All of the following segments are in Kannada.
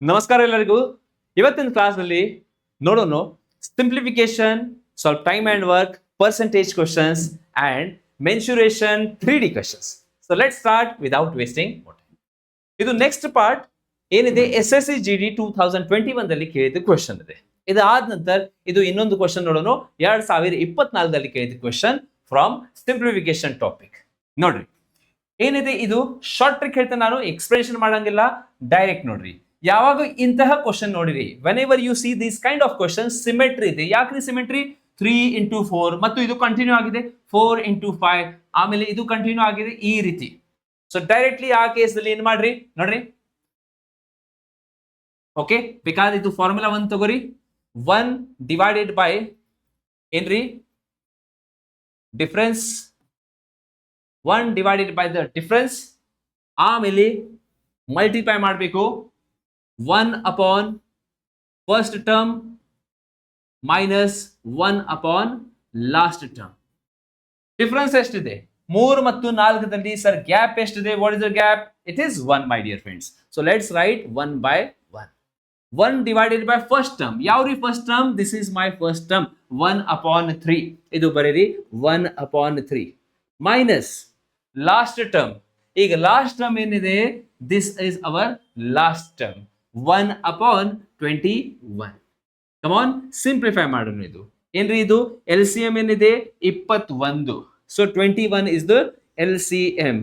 ನಮಸ್ಕಾರ ಎಲ್ಲರಿಗೂ. ಇವತ್ತಿನ ಕ್ಲಾಸ್ನಲ್ಲಿ ನೋಡೋಣ ಸಿಂಪ್ಲಿಫಿಕೇಶನ್, ಸ್ವಲ್ಪ time and work, percentage questions and mensuration 3D questions. So let start without wasting time. ಇದು ನೆಕ್ಸ್ಟ್ ಪಾರ್ಟ್ ಏನಿದೆ SSC GD 2021 ದಲ್ಲಿ ಕೇಳಿದ ಕ್ವಶನ್ ಇದೆ. ಇದಾದ ನಂತರ ಇದು ಇನ್ನೊಂದು ಕ್ವಶನ್ ನೋಡೋಣ 2024 ಕೇಳಿದ ಕ್ವಶನ್ ಫ್ರಮ್ ಸಿಂಪ್ಲಿಫಿಕೇಶನ್ ಟಾಪಿಕ್. ನೋಡ್ರಿ ಏನಿದೆ, ಇದು ಶಾರ್ಟ್ ಟ್ರಿಕ್ ಹೇಳ್ತೇನೆ, ನಾನು ಎಕ್ಸ್ಪ್ಲನೇಷನ್ ಮಾಡಂಗಿಲ್ಲ, ಡೈರೆಕ್ಟ್ ನೋಡ್ರಿ. ಯಾವಾಗ ಇಂತಹ ಕ್ವಶನ್ ನೋಡಿರಿ, when ever U see this kind of question, symmetry ಇದೆ. ಯಾಕ್ರಿ ಸಿಮೆಟ್ರಿ? 3 into 4 ಮತ್ತು ಇದು ಕಂಟಿನ್ಯೂ ಆಗಿದೆ 4 into 5, ಆಮೇಲೆ ಇದು ಕಂಟಿನ್ಯೂ ಆಗಿದೆ ಈ ರೀತಿ. ಸೊ ಡೈರೆಕ್ಟ್ಲಿ ಆ ಕೇಸಲ್ಲಿ ಏನ್ ಮಾಡ್ರಿ ನೋಡ್ರಿ, ಓಕೆ, ಬೇಕಾದ್ರೆ ಇದು ಫಾರ್ಮುಲಾ 1 ತಗೋರಿ. 1 ಡಿವೈಡೆಡ್ ಬೈ ಏನ್ರಿ difference, 1 divided by the difference, ಆಮೇಲೆ ಮಲ್ಟಿಪ್ಲೈ ಮಾಡಬೇಕು 1 upon first term minus 1 upon last term. Difference ಎಷ್ಟಿದೆ? 3 ಮತ್ತು 4ದಲ್ಲಿ ಸರ್ ಗ್ಯಾಪ್ ಎಷ್ಟಿದೆ? What is the gap? It is 1 my dear friends. So let's write 1 by 1. 1 divided by first term. ಯಾವ್ರಿ first term? This is my first term 1 upon 3. ಇದು ಬರೀರಿ 1 upon 3 ಮೈನಸ್ ಲಾಸ್ಟ್ ಟರ್ಮ್. ಈಗ ಲಾಸ್ಟ್ ಟರ್ಮ್ ಏನಿದೆ, this is our last term 1 upon 21. Come on, simplify ಮಾಡೋಣ. ಇದು ಏನ್ರಿ, ಇದು LCM ಏನಿದೆ 21. So 21 is the LCM.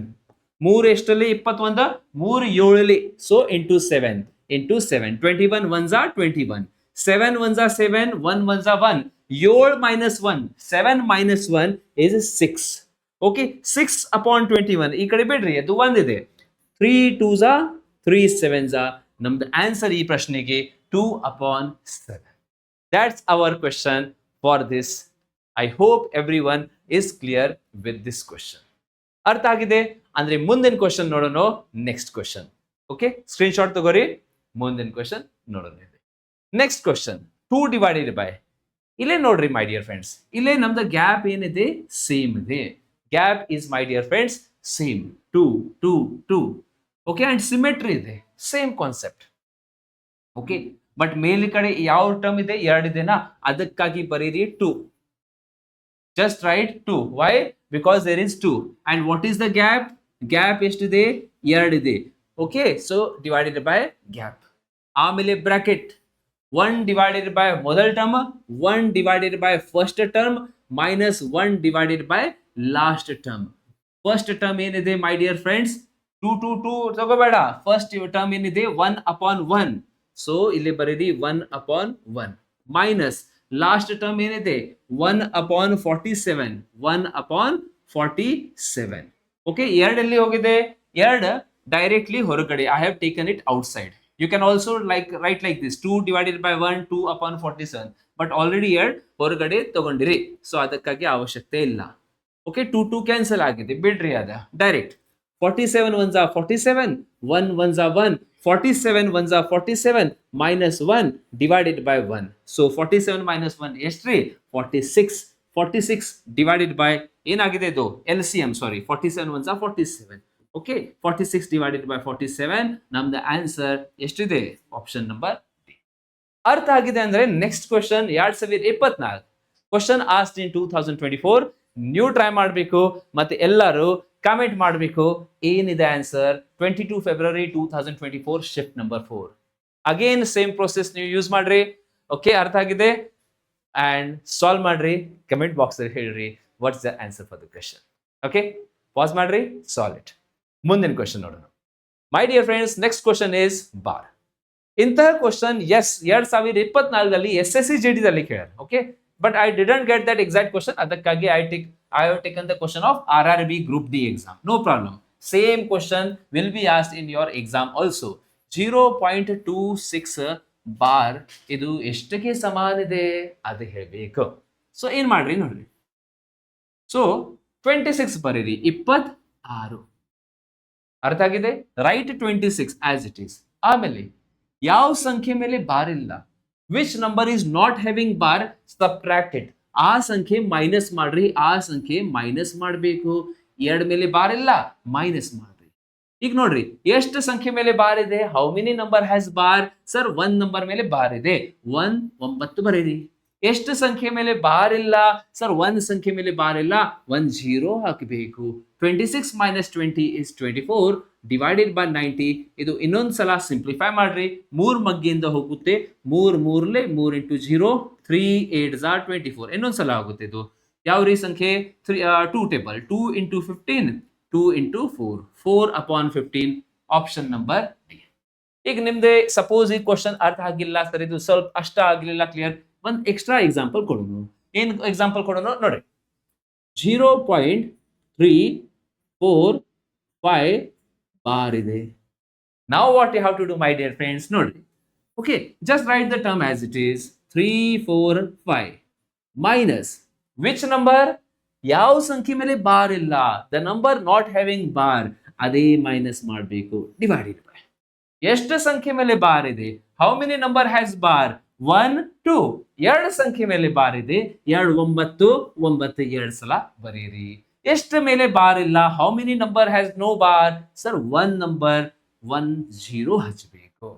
3 ಎಷ್ಟಲ್ಲಿ? 21. 3 7. So into 7 into 7. 21 ones are 21. 7 ones are 7. 1 ones are 1. 7 minus 1. 7 minus 1 is 6. Okay, 6 upon 21. ಈ ಕಡೆ ಬಿಡ್ರಿ, ಅದು 1 ಇದೆ. 3 2s are 3 7s are. ನಮ್ದು ಆನ್ಸರ್ ಈ ಪ್ರಶ್ನೆಗೆ 2 upon 7. That's our question for this. I hope everyone is clear with this question. ಅರ್ಥ ಆಗಿದೆ ಅಂದ್ರೆ ಮುಂದಿನ ಕ್ವಶನ್ ನೋಡೋಣ. Next question, okay, screen shot ತಗೋರಿ. ಮುಂದಿನ ಕ್ವಶನ್ ನೋಡೋಣ. ನೆಕ್ಸ್ಟ್ ಕ್ವಶನ್ 2 ಡಿವೈಡೆಡ್ ಬೈ, ಇಲ್ಲೇ ನೋಡ್ರಿ ಮೈ ಡಿಯರ್ ಫ್ರೆಂಡ್ಸ್, ಇಲ್ಲೇ ನಮ್ದು ಗ್ಯಾಪ್ ಏನಿದೆ ಸೇಮ್ ಇದೆ. Gap is my dear friends same 2 2 2. Okay, and symmetry ಇದೆ, ಸೇಮ್ ಕಾನ್ಸೆಪ್ಟ್. ಓಕೆ, ಬಟ್ ಮೇಲ್ ಕಡೆ ಯಾವ ಟರ್ಮ್ ಇದೆ? 2 ಇದೆನಾ, ಅದಕ್ಕಾಗಿ ಬರೀರಿ 2. Just write 2. Why? Because there is 2. And what is the gap? Gap ಎಷ್ಟಿದೆ? 2 ಇದೆ. Okay, so divided by gap, ಆಮೇಲೆ ಬ್ರಾಕೆಟ್ 1 ಡಿವೈಡೆಡ್ ಬೈ ಮೊದಲ term, 1 divided by first term minus 1 divided by last term. First term ಏನಿದೆ ಮೈ ಡಿಯರ್ ಫ್ರೆಂಡ್ಸ್ 2 2 2 ತಗೋಬೇಡ. ಫಸ್ಟ್ ಟರ್ಮ್ ಏನಿದೆ 1 upon 1. ಸೊ ಇಲ್ಲಿ ಬರೀರಿ 1 upon 1 ಮೈನಸ್ ಲಾಸ್ಟ್ ಟರ್ಮ್ ಏನಿದೆ 1 upon 47. 1 upon 47. ಓಕೆ, 2 ಎಲ್ಲಿ ಹೋಗಿದೆ? 2 ಡೈರೆಕ್ಟ್ಲಿ ಹೊರಗಡೆ. I have taken it outside. You can also write like this 2 divided by 1 2 upon 47. But already 2 ಹೊರಗಡೆ ತಗೊಂಡಿರಿ, ಸೊ ಅದಕ್ಕಾಗಿ ಅವಶ್ಯಕತೆ ಇಲ್ಲ. ಓಕೆ, 2 2 ಕ್ಯಾನ್ಸಲ್ ಆಗಿದೆ, ಬಿಡ್ರಿ ಅದ direct. 47 ones are 47, 1 ones are 1, 47 ones are 47 minus 1 divided by 1. So 47 minus 1 ಎಷ್ಟ್ರಿ? 46. 46 divided by ಏನಾಗಿದೆ ಇದು? LCM, sorry, 47 ones are 47. Okay, 46 divided by 47. ನಮ್ದು ಆನ್ಸರ್ ಎಷ್ಟಿದೆ? Option number D. ಅರ್ಥ ಆಗಿದೆ ಅಂದ್ರೆ ನೆಕ್ಸ್ಟ್ ಕ್ವಶನ್ 2024 ಕ್ವಶನ್ ಆಸ್ಡ್ ಇನ್ 2024. ನೀವು ಟ್ರೈ ಮಾಡಬೇಕು ಮತ್ತೆ ಎಲ್ಲರೂ ಕಮೆಂಟ್ ಮಾಡಬೇಕು ಏನಿದೆ answer. 22 February 2024, shift number 4. Again same process ನೀವು ಯೂಸ್ ಮಾಡ್ರಿ. ಓಕೆ, ಅರ್ಥ ಆಗಿದೆ ಅಂಡ್ ಸಾಲ್ವ್ ಮಾಡ್ರಿ. ಕಮೆಂಟ್ ಬಾಕ್ಸ್ ಅಲ್ಲಿ ಹೇಳ್ರಿ what's the answer for the question. Okay, pass ಮಾಡ್ರಿ, ಸಾಲ್ವ್ ಇಟ್. ಮುಂದಿನ ಕ್ವಶನ್ ನೋಡೋಣ my dear friends. Next question is bar. ಇಂತಹ ಕ್ವಶನ್ 2024 SSC GD ದಲ್ಲಿ ಕೇಳ್ಯಾರ. Okay, but I didn't get that exact question. ಅದಕ್ಕಾಗಿ I have taken the question of RRB Group D exam. No problem. Same question will be asked in your exam also. 0.26 bar ಇದು ಎಷ್ಟಕ್ಕೆ ಸಮಾನ ಇದೆ ಅದು ಹೇಳಬೇಕು. ಸೊ ಏನ್ ಮಾಡ್ರಿ ನೋಡ್ರಿ. ಸೊ 26 ಬರೀರಿ, 26. ಅರ್ಥ ಆಗಿದೆ? Right 26 as it is. ಆಮೇಲೆ ಯಾವ ಸಂಖ್ಯೆ ಮೇಲೆ ಬಾರ್ ಇಲ್ಲ, which number is not having bar, subtract it. ಆ ಸಂಖ್ಯೆ ಮೈನಸ್ ಮಾಡ್ರಿ, ಆ ಸಂಖ್ಯೆ ಮೈನಸ್ ಮಾಡಬೇಕು. 2 ಮೇಲೆ ಬಾರ್ ಇಲ್ಲ, ಮೈನಸ್ ಮಾಡ್ರಿ. ಈಗ ನೋಡ್ರಿ ಎಷ್ಟು ಸಂಖ್ಯೆ ಮೇಲೆ ಬಾರ್ ಇದೆ, how many number has bar? Sir 1 number ಮೇಲೆ ಬಾರ್ ಇದೆ, 9 ಬರೀರಿ. ಎಷ್ಟು ಸಂಖ್ಯೆ ಮೇಲೆ ಬಾರ್ ಇಲ್ಲ? ಸರ್ 1 ಸಂಖ್ಯೆ ಮೇಲೆ ಬಾರ್ ಇಲ್ಲ, 1 0 ಹಾಕಬೇಕು. 26 minus 20 is 24 divided by 90. ಇದು ಇನ್ನೊಂದ್ಸಲ ಸಿಂಪ್ಲಿಫೈ ಮಾಡ್ರಿ, 3 ಮಗ್ಗಿಯಿಂದ ಹೋಗುತ್ತೆ, 3 3 3 into 0 3 8 24. ಇನ್ನೊಂದ್ಸಲ ಆಗುತ್ತೆ ಇದು ಯಾವ ಸಂಖ್ಯೆ? 2 table 2 into 15 2 into 4 4 upon 15. Option number D. ಈಗ ನಿಮ್ದೆ ಸಪೋಸ್ ಈ ಕ್ವಶನ್ ಅರ್ಥ ಆಗಿಲ್ಲ ಸರ್, ಇದು ಸ್ವಲ್ಪ ಅಷ್ಟ ಆಗ್ಲಿಲ್ಲ ಕ್ಲಿಯರ್, ಒಂದು ಎಕ್ಸ್ಟ್ರಾ ಎಕ್ಸಾಂಪಲ್ ಕೊಡೋಣ. ಏನ್ ಎಕ್ಸಾಂಪಲ್ ಕೊಡೋಣ ನೋಡಿ, 0.345 ಬಾರ್ ಇದೆ. Now what you have to do my dear friends, ನೋಡ್ರಿ, okay, just write the term as it is, 345 minus which number? ಯಾವ ಸಂಖ್ಯೆ ಮೇಲೆ ಬಾರ್ ಇಲ್ಲ, the number not having bar, ಅದೇ ಮೈನಸ್ ಮಾಡಬೇಕು, ಡಿವೈಡೆಡ್ ಬೈ ಎಷ್ಟು ಸಂಖ್ಯೆ ಮೇಲೆ ಬಾರ್ ಇದೆ, how many number has bar? 1 2. ಎರಡು ಸಂಖ್ಯೆ ಮೇಲೆ ಬಾರ್ ಇದೆ, 2 9 9 2 ಸಲ ಬರೀರಿ. ಎಷ್ಟು ಮೇಲೆ ಬಾರ್ ಇಲ್ಲ, how many number has no bar? Sir 1 number 1 0 ಹಚ್ಚಬೇಕು.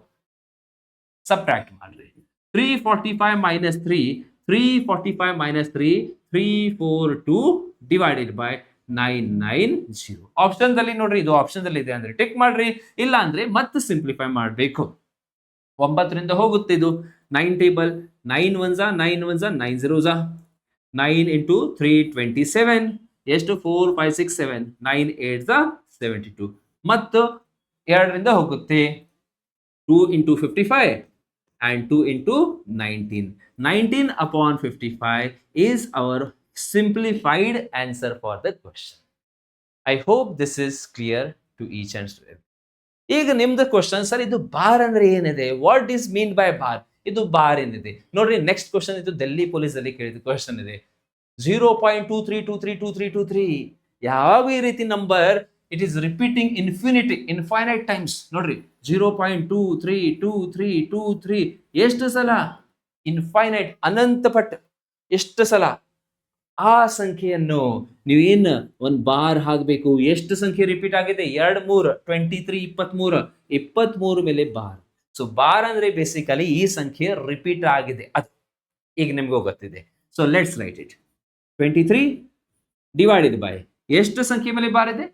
ಸಬ್ಟ್ರಾಕ್ಟ್ ಮಾಡ್ರಿ, 345 minus 3 345 minus 3 342 divided by 990. Option ದಲ್ಲಿ ನೋಡ್ರಿ, ಇದು ಆಪ್ಷನ್ ದಲ್ಲಿ ಇದೆ ಅಂದ್ರೆ ಟಿಕ್ ಮಾಡ್ರಿ, ಇಲ್ಲ ಅಂದ್ರೆ ಮತ್ತೆ ಸಿಂಪ್ಲಿಫೈ ಮಾಡಬೇಕು. 9 ರಿಂದ ಹೋಗುತ್ತೆ ಇದು 9 table, 9 1s 9 1s 9 0s 9 into 3 27 ಎಷ್ಟು 4 5 6 7 9 8s 72. ಮತ್ತು 2 ರಿಂದ ಹೋಗುತ್ತೆ 2 into 55 and 2 into 19. 19 upon 55 is our simplified answer for the question. I hope this is clear to each and every. ಈಗ ನಿಮ್ದು ಕ್ವಶನ್, ಸರ್ ಇದು ಬಾರ್ ಅಂದ್ರೆ ಏನಿದೆ, what is mean by bar? ಇದು ಬಾರ್ ಏನಿದೆ ನೋಡ್ರಿ. ನೆಕ್ಸ್ಟ್ ಕ್ವಶನ್ ಇದು ಡೆಲ್ಲಿ ಪೊಲೀಸ್ ಅಲ್ಲಿ ಕೇಳಿದ ಕ್ವಶನ್ ಇದೆ, 0.23232323. ಯಾವ ಈ ರೀತಿ number it is repeating infinite times. ನೋಡ್ರಿ 0.232323 ಎಷ್ಟು ಸಲ? ಇನ್ಫೈನೈಟ್, ಅನಂತ ಪಟ್ ಎಷ್ಟು ಸಲ? ಆ ಸಂಖ್ಯೆಯನ್ನು ನೀವೇನು ಒಂದು ಬಾರ್ ಹಾಕಬೇಕು. ಎಷ್ಟು ಸಂಖ್ಯೆ ರಿಪೀಟ್ ಆಗಿದೆ? 2 3 23 23 23 ಮೇಲೆ ಬಾರ್. ಸೊ ಬಾರ್ ಅಂದ್ರೆ ಬೇಸಿಕಲಿ ಈ ಸಂಖ್ಯೆ ರಿಪೀಟ್ ಆಗಿದೆ, ಅದು ಈಗ ನಿಮ್ಗೆ ಗೊತ್ತಿದೆ. So let's right it, 23 divided by ಎಷ್ಟು ಸಂಖ್ಯೆ ಮೇಲೆ ಬಾರ್ ಇದೆ?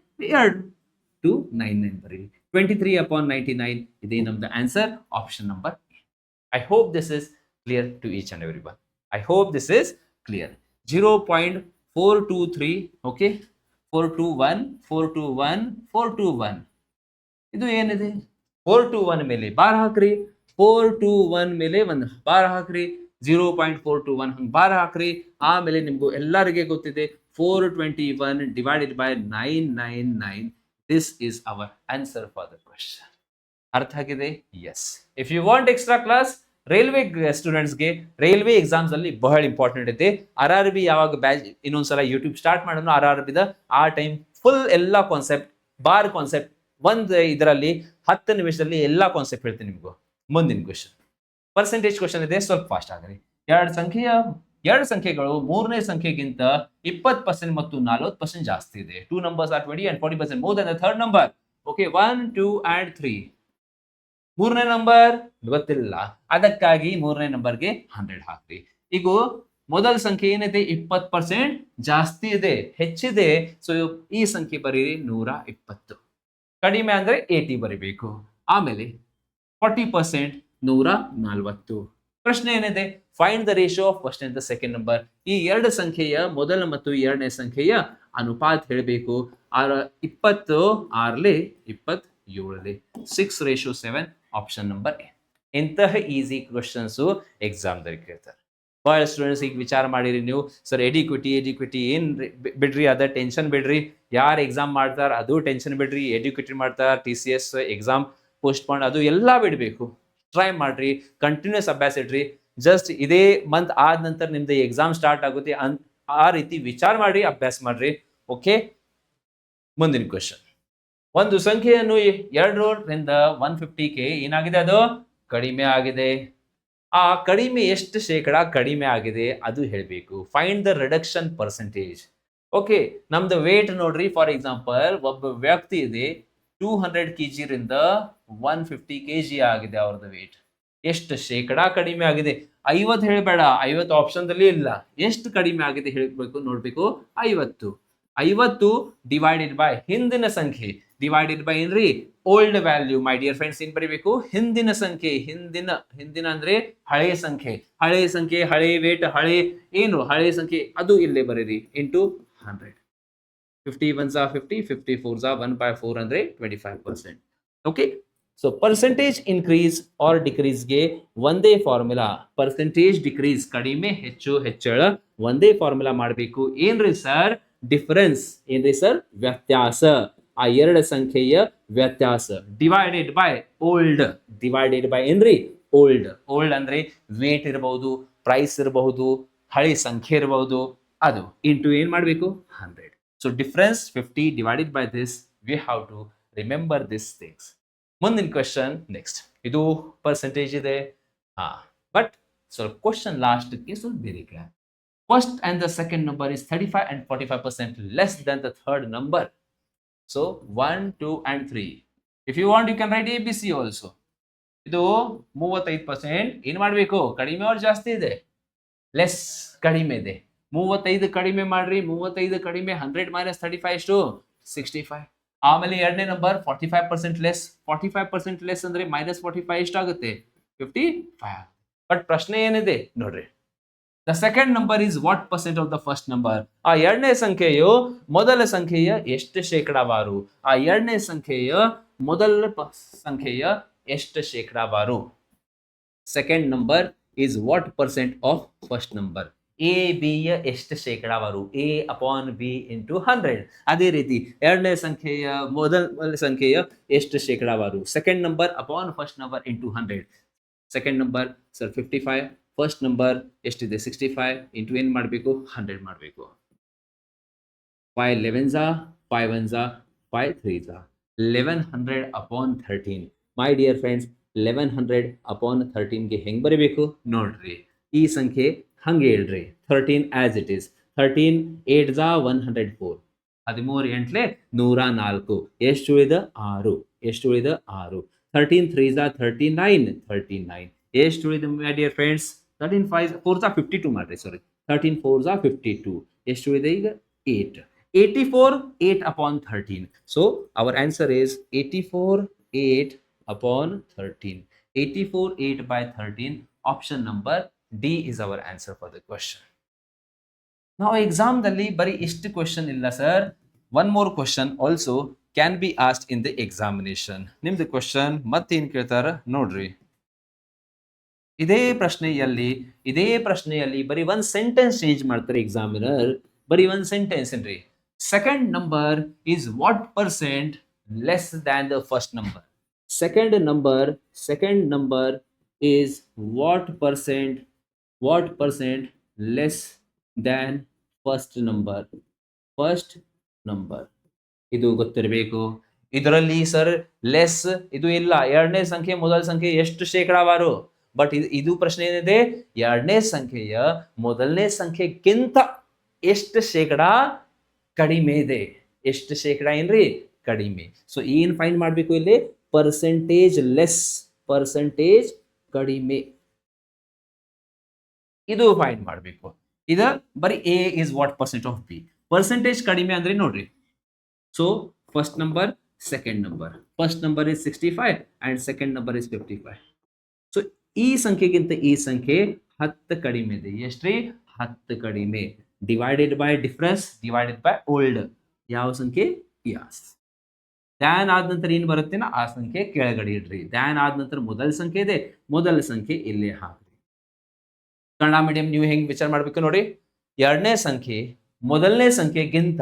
2 99 ಬರೀ, 23 upon 99 ಇದೇ ನಮ್ದು answer, option number. I hope this is clear to each and every one. I hope this is clear. 0.423, okay, 421 421 421 ಇದು ಏನಿದೆ? 421 ಮೇಲೆ ಬಾರ್ ಹಾಕ್ರಿ, 421 ಮೇಲೆ ಒಂದು ಬಾರ್ ಹಾಕ್ರಿ, 0.421 ಹಂಗೆ ಬಾರ್ ಹಾಕ್ರಿ. ಆಮೇಲೆ ನಿಮ್ಗೂ ಎಲ್ಲರಿಗೆ ಗೊತ್ತಿದೆ 421 divided by 999. This is our answer for the question. ಅರ್ಥ ಆಗಿದೆ? Yes. If you want extra class, railway ಸ್ಟೂಡೆಂಟ್ಸ್ಗೆ ರೈಲ್ವೆ ಎಕ್ಸಾಮ್ಸ್ ಅಲ್ಲಿ ಬಹಳ ಇಂಪಾರ್ಟೆಂಟ್ ಐತೆ. RRB ಯಾವಾಗ ಬ್ಯಾಚ್ ಇನ್ನೊಂದ್ಸಲ ಯೂಟ್ಯೂಬ್ ಸ್ಟಾರ್ಟ್ ಮಾಡೋಣ, RRB ಆ ಟೈಮ್ ಫುಲ್ ಎಲ್ಲ ಕಾನ್ಸೆಪ್ಟ್, ಬಾರ್ ಕಾನ್ಸೆಪ್ಟ್ ಒಂದು ಇದರಲ್ಲಿ 10 ನಿಮಿಷದಲ್ಲಿ ಎಲ್ಲ ಕಾನ್ಸೆಪ್ಟ್ ಹೇಳ್ತೀನಿ ನಿಮ್ಗೂ. ಮುಂದಿನ ಕ್ವಶನ್ ಪರ್ಸೆಂಟೇಜ್ ಕ್ವಶನ್ ಇದೆ, ಸ್ವಲ್ಪ ಫಾಸ್ಟ್ ಆಗ್ರಿ. ಎರಡು ಸಂಖ್ಯೆಗಳು ಮೂರನೇ ಸಂಖ್ಯೆಗಿಂತ 20% ಮತ್ತು 40% ಜಾಸ್ತಿ ಇದೆ. 2 numbers are 20 and 40% more than the third number. Okay, 1 2 and 3. ಮೂರನೇ ನಂಬರ್ ಗೊತ್ತಿಲ್ಲ, ಅದಕ್ಕಾಗಿ ಮೂರನೇ ನಂಬರ್ಗೆ 100 ಹಾಕ್ರಿ. ಈಗ ಮೊದಲ ಸಂಖ್ಯೆ ಏನಿದೆ? 20% ಜಾಸ್ತಿ ಇದೆ, ಹೆಚ್ಚಿದೆ. ಸೊ ಈ ಸಂಖ್ಯೆ ಬರೀರಿ 120. ಕಡಿಮೆ ಅಂದ್ರೆ 80 ಬರಿಬೇಕು. ಆಮೇಲೆ 40% 140. ಪ್ರಶ್ನೆ ಏನಿದೆ? Find the ratio of first and the second number. ಈ ಎರಡು ಸಂಖ್ಯೆಯ ಮೊದಲ ಮತ್ತು ಎರಡನೇ ಸಂಖ್ಯೆಯ ಅನುಪಾತ ಹೇಳಬೇಕು. 20 6 27 6:7. Option number A. ಇಂತಹ ಈಸಿ ಕ್ವಶನ್ಸ್ ಎಕ್ಸಾಮ್ ದಲ್ಲಿ ಕೇಳ್ತಾರೆ. ಬಹಳ ಸ್ಟೂಡೆಂಟ್ಸ್ ಈಗ ವಿಚಾರ ಮಾಡಿರಿ ನೀವು, ಸರ್ ಎಡಿಕ್ವಿಟಿ ಏನ್ ಬಿಡ್ರಿ, ಅದ ಟೆನ್ಷನ್ ಬಿಡ್ರಿ. ಯಾರು ಎಕ್ಸಾಮ್ ಮಾಡ್ತಾರ ಅದು ಟೆನ್ಷನ್ ಬಿಡ್ರಿ, ಎಡ್ಯುಕೇಟೆಡ್ ಮಾಡ್ತಾರ, TCS ಎಕ್ಸಾಮ್ ಪೋಸ್ಟ್ಪೋನ್ ಅದು ಎಲ್ಲ ಬಿಡಬೇಕು. ಟ್ರೈ ಮಾಡ್ರಿ, ಕಂಟಿನ್ಯೂಸ್ ಅಭ್ಯಾಸ ಇಡ್ರಿ. ಜಸ್ಟ್ ಇದೇ ಮಂತ್ ಆದ ನಂತರ ನಿಮ್ದು ಎಕ್ಸಾಮ್ ಸ್ಟಾರ್ಟ್ ಆಗುತ್ತೆ, ಆ ರೀತಿ ವಿಚಾರ ಮಾಡ್ರಿ, ಅಭ್ಯಾಸ ಮಾಡ್ರಿ. ಓಕೆ, ಮುಂದಿನ ಕ್ವಶನ್. ಒಂದು ಸಂಖ್ಯೆಯನ್ನು 200ರಿಂದ 150ಗೆ ಏನಾಗಿದೆ? ಅದು ಕಡಿಮೆ ಆಗಿದೆ. ಆ ಕಡಿಮೆ ಎಷ್ಟು ಶೇಕಡ ಕಡಿಮೆ ಆಗಿದೆ ಅದು ಹೇಳಬೇಕು. Find the reduction percentage. Okay, ನಮ್ದು ವೇಟ್ ನೋಡ್ರಿ. ಫಾರ್ ಎಕ್ಸಾಂಪಲ್ ಒಬ್ಬ ವ್ಯಕ್ತಿ ಇದೆ 200 kg ರಿಂದ 150 kg ಆಗಿದೆ ಅವ್ರದ್ದು ವೇಟ್. ಎಷ್ಟು ಶೇಕಡಾ ಕಡಿಮೆ ಆಗಿದೆ? 50 ಹೇಳಬೇಡ, 50 ಆಪ್ಷನ್ದಲ್ಲಿ ಇಲ್ಲ. ಎಷ್ಟು ಕಡಿಮೆ ಆಗಿದೆ ಹೇಳಬೇಕು, ನೋಡ್ಬೇಕು. 50 50 ಡಿವೈಡೆಡ್ ಬೈ ಹಿಂದಿನ ಸಂಖ್ಯೆ, ಡಿವೈಡೆಡ್ ಬೈ ಏನ್ರಿ ಓಲ್ಡ್ ವ್ಯಾಲ್ಯೂ. ಮೈ ಡಿಯರ್ ಫ್ರೆಂಡ್ಸ್, ಏನ್ ಬರೀಬೇಕು? ಹಿಂದಿನ ಸಂಖ್ಯೆ. ಹಿಂದಿನ ಅಂದ್ರೆ ಹಳೆಯ ಸಂಖ್ಯೆ, ಹಳೆಯ ಸಂಖ್ಯೆ, ಹಳೆ ವೇಟ್, ಹಳೆ ಏನು ಹಳೆಯ ಸಂಖ್ಯೆ ಅದು ಇಲ್ಲೇ ಬರೀರಿ. Into 100. 50 ones are 50, 50 fours are 1/4 ಅಂದ್ರೆ 25%. Okay, so percentage increase R decrease ಗೆ ಒಂದೇ ಫಾರ್ಮುಲಾ. ಪರ್ಸೆಂಟೇಜ್ ಡಿಕ್ರೀಸ್ ಕಡಿಮೆ, ಹೆಚ್ಚು ಹೆಚ್ಚಳ, ಒಂದೇ ಫಾರ್ಮುಲಾ ಮಾಡಬೇಕು. ಏನ್ರಿ ಸರ್? ಡಿಫರೆನ್ಸ್. ಏನ್ರಿ ಸರ್? ವ್ಯತ್ಯಾಸ. ಆ ಎರಡು ಸಂಖ್ಯೆಯ ವ್ಯತ್ಯಾಸ. Divided by old. Divided by ಏನ್ರಿ? ಓಲ್ಡ್. ಓಲ್ಡ್ ಅಂದ್ರೆ ವೇಟ್ ಇರಬಹುದು, ಪ್ರೈಸ್ ಇರಬಹುದು, ಹಳೆ ಸಂಖ್ಯೆ ಇರಬಹುದು, ಅದು ಇಂಟು ಏನ್ ಮಾಡಬೇಕು? 100. So difference 50 divided by this, we have to remember these things. ಮುಂದಿನ ಕ್ವೆಶ್ಚನ್ ನೆಕ್ಸ್ಟ್. ಇದು ಪರ್ಸೆಂಟೇಜ್ ಇದೆ, ಬಟ್ ಸ್ವಲ್ಪ ಕ್ವಶನ್ ಲಾಸ್ಟ್ ಗೆ ಸ್ವಲ್ಪ very clear. First and the second number is 35 and 45% less than the third number. So 1, 2 and 3. If you want you can write ABC also. ಇದು 35% ಏನ್ ಮಾಡಬೇಕು? ಕಡಿಮೆ ಅವ್ರು ಜಾಸ್ತಿ ಇದೆ, ಲೆಸ್ ಕಡಿಮೆ ಇದೆ. 35 ಕಡಿಮೆ ಮಾಡ್ರಿ. 35 ಕಡಿಮೆ 100 ಮೈನಸ್ 35 ಎಷ್ಟು? 65. ಆಮೇಲೆ ಎರಡನೇ ನಂಬರ್ 45% ಲೆಸ್. 45% ಲೆಸ್ ಅಂದ್ರೆ ಮೈನಸ್ 45 ಎಷ್ಟಾಗುತ್ತೆ? 55. ಬಟ್ ಪ್ರಶ್ನೆ ಏನಿದೆ ನೋಡ್ರಿ, the second number is what percent of the first number. ಆ ಎರಡನೇ ಸಂಖ್ಯೆಯು ಮೊದಲ ಸಂಖ್ಯೆಯ ಎಷ್ಟು ಶೇಕಡಾವಾರು? ಆ ಎರಡನೇ ಸಂಖ್ಯೆಯ ಮೊದಲ ಸಂಖ್ಯೆಯ ಎಷ್ಟು ಶೇಕಡಾವಾರು? Second number is what percent of first number. A B ಯ ಎಷ್ಟು ಶೇಕಡಾವಾರು? A upon B into 100. ಅದೇ ರೀತಿ ಎರಡನೇ ಸಂಖ್ಯೆಯ ಮೊದಲ ಸಂಖ್ಯೆಯ ಎಷ್ಟು ಶೇಕಡಾವಾರು? Second number upon first number into 100. Second number sir 55, first number ಎಷ್ಟಿದೆ? 65 ಇಂಟು ಏನು ಮಾಡಬೇಕು? 100 ಮಾಡಬೇಕು. 5 11s, 5 1s, 5 3s, 1100 ಅಪಾನ್ 13. ಮೈ ಡಿಯರ್ ಫ್ರೆಂಡ್ಸ್, 1100 ಅಪಾನ್ 13 ಗೆ ಹೆಂಗ್ ಬರೀಬೇಕು ನೋಡ್ರಿ. ಈ ಸಂಖ್ಯೆ ಹಂಗೆ ಹೇಳ್ರಿ, 13 ಆಸ್ ಇಟ್ ಈಸ್. 13 8s 104, 13 8 104. ಎಷ್ಟು ಉಳಿದ? 6. ಎಷ್ಟು ಉಳಿದ? 6. 13 3s 39, 39. ಎಷ್ಟು ಉಳಿದ ಮೈ ಡಿಯರ್ ಫ್ರೆಂಡ್ಸ್? 13 5 4s 52 ಮಾಡ್ರಿ, ಸಾರಿ. 13 4s 52. ಎಷ್ಟು ಉಳಿದ ಈಗ? 8. 84 8 upon 13. So our answer is 84 8 upon 13. 84 8 by 13. Option number D is our answer for the question. Now exam dalli bari ishtu question illa sir. One more question also can be asked in the examination. Nimdu question ಮತ್ತೆ ಏನು ಕೇಳ್ತಾರ ನೋಡ್ರಿ. ಇದೇ ಪ್ರಶ್ನೆಯಲ್ಲಿ ಬರೀ ಒಂದು ಸೆಂಟೆನ್ಸ್ ಚೇಂಜ್ ಮಾಡ್ತಾರೆ ಎಕ್ಸಾಮಿನರ್. ಬರೀ ಒಂದು ಸೆಂಟೆನ್ಸ್ ಏನ್ರಿ? Second number is what percent less than the first number. Second number is what percent less than first number. ಇದು ಗೊತ್ತಿರಬೇಕು. ಇದರಲ್ಲಿ ಸರ್ ಲೆಸ್ ಇದು ಇಲ್ಲ. ಎರಡನೇ ಸಂಖ್ಯೆ ಮೊದಲ ಸಂಖ್ಯೆ ಎಷ್ಟು ಶೇಕಡಾವಾರು? ಬಟ್ ಇದು ಪ್ರಶ್ನೆ ಏನಿದೆ? ಎರಡನೇ ಸಂಖ್ಯೆಯ ಮೊದಲನೇ ಸಂಖ್ಯೆಗಿಂತ ಎಷ್ಟು ಶೇಕಡಾ ಕಡಿಮೆ ಇದೆ? ಎಷ್ಟು ಶೇಕಡಾ ಏನ್ರಿ? ಕಡಿಮೆ. ಸೊ ಏನ್ ಫೈಂಡ್ ಮಾಡಬೇಕು ಇಲ್ಲಿ? ಪರ್ಸೆಂಟೇಜ್ ಲೆಸ್, ಪರ್ಸೆಂಟೇಜ್ ಕಡಿಮೆ, ಇದು ಫೈಂಡ್ ಮಾಡಬೇಕು. ಇದ ಬರೀ A is what percent of B. Percentage ಕಡಿಮೆ ಅಂದ್ರೆ ನೋಡ್ರಿ, so first number second number. First number is 65 and second number is 55. So ಈ ಸಂಖ್ಯೆಗಿಂತ ಈ ಸಂಖ್ಯೆ 10 ಕಡಿಮೆ ಇದೆ. ಎಷ್ಟ್ರಿ? 10 ಕಡಿಮೆ. Divided by difference, divided by old. ಯಾವ ಸಂಖ್ಯೆ? ಯಾಸ್. ದ್ಯಾನ್ ಆದ ನಂತರ ಏನು ಬರುತ್ತೆ ಆ ಸಂಖ್ಯೆ ಕೆಳಗಡೆ ಇಡ್ರಿ. ದ್ಯಾನ್ ಆದ ನಂತರ ಮೊದಲ ಸಂಖ್ಯೆ ಇದೆ, ಮೊದಲ ಸಂಖ್ಯೆ ಇಲ್ಲೇ ಹಾಕ್ರಿ. ಕನ್ನಡ ಮೀಡಿಯಂ ನೀವು ಹೆಂಗ್ ವಿಚಾರ ಮಾಡ್ಬೇಕು ನೋಡಿ. ಎರಡನೇ ಸಂಖ್ಯೆ ಮೊದಲನೇ ಸಂಖ್ಯೆಗಿಂತ,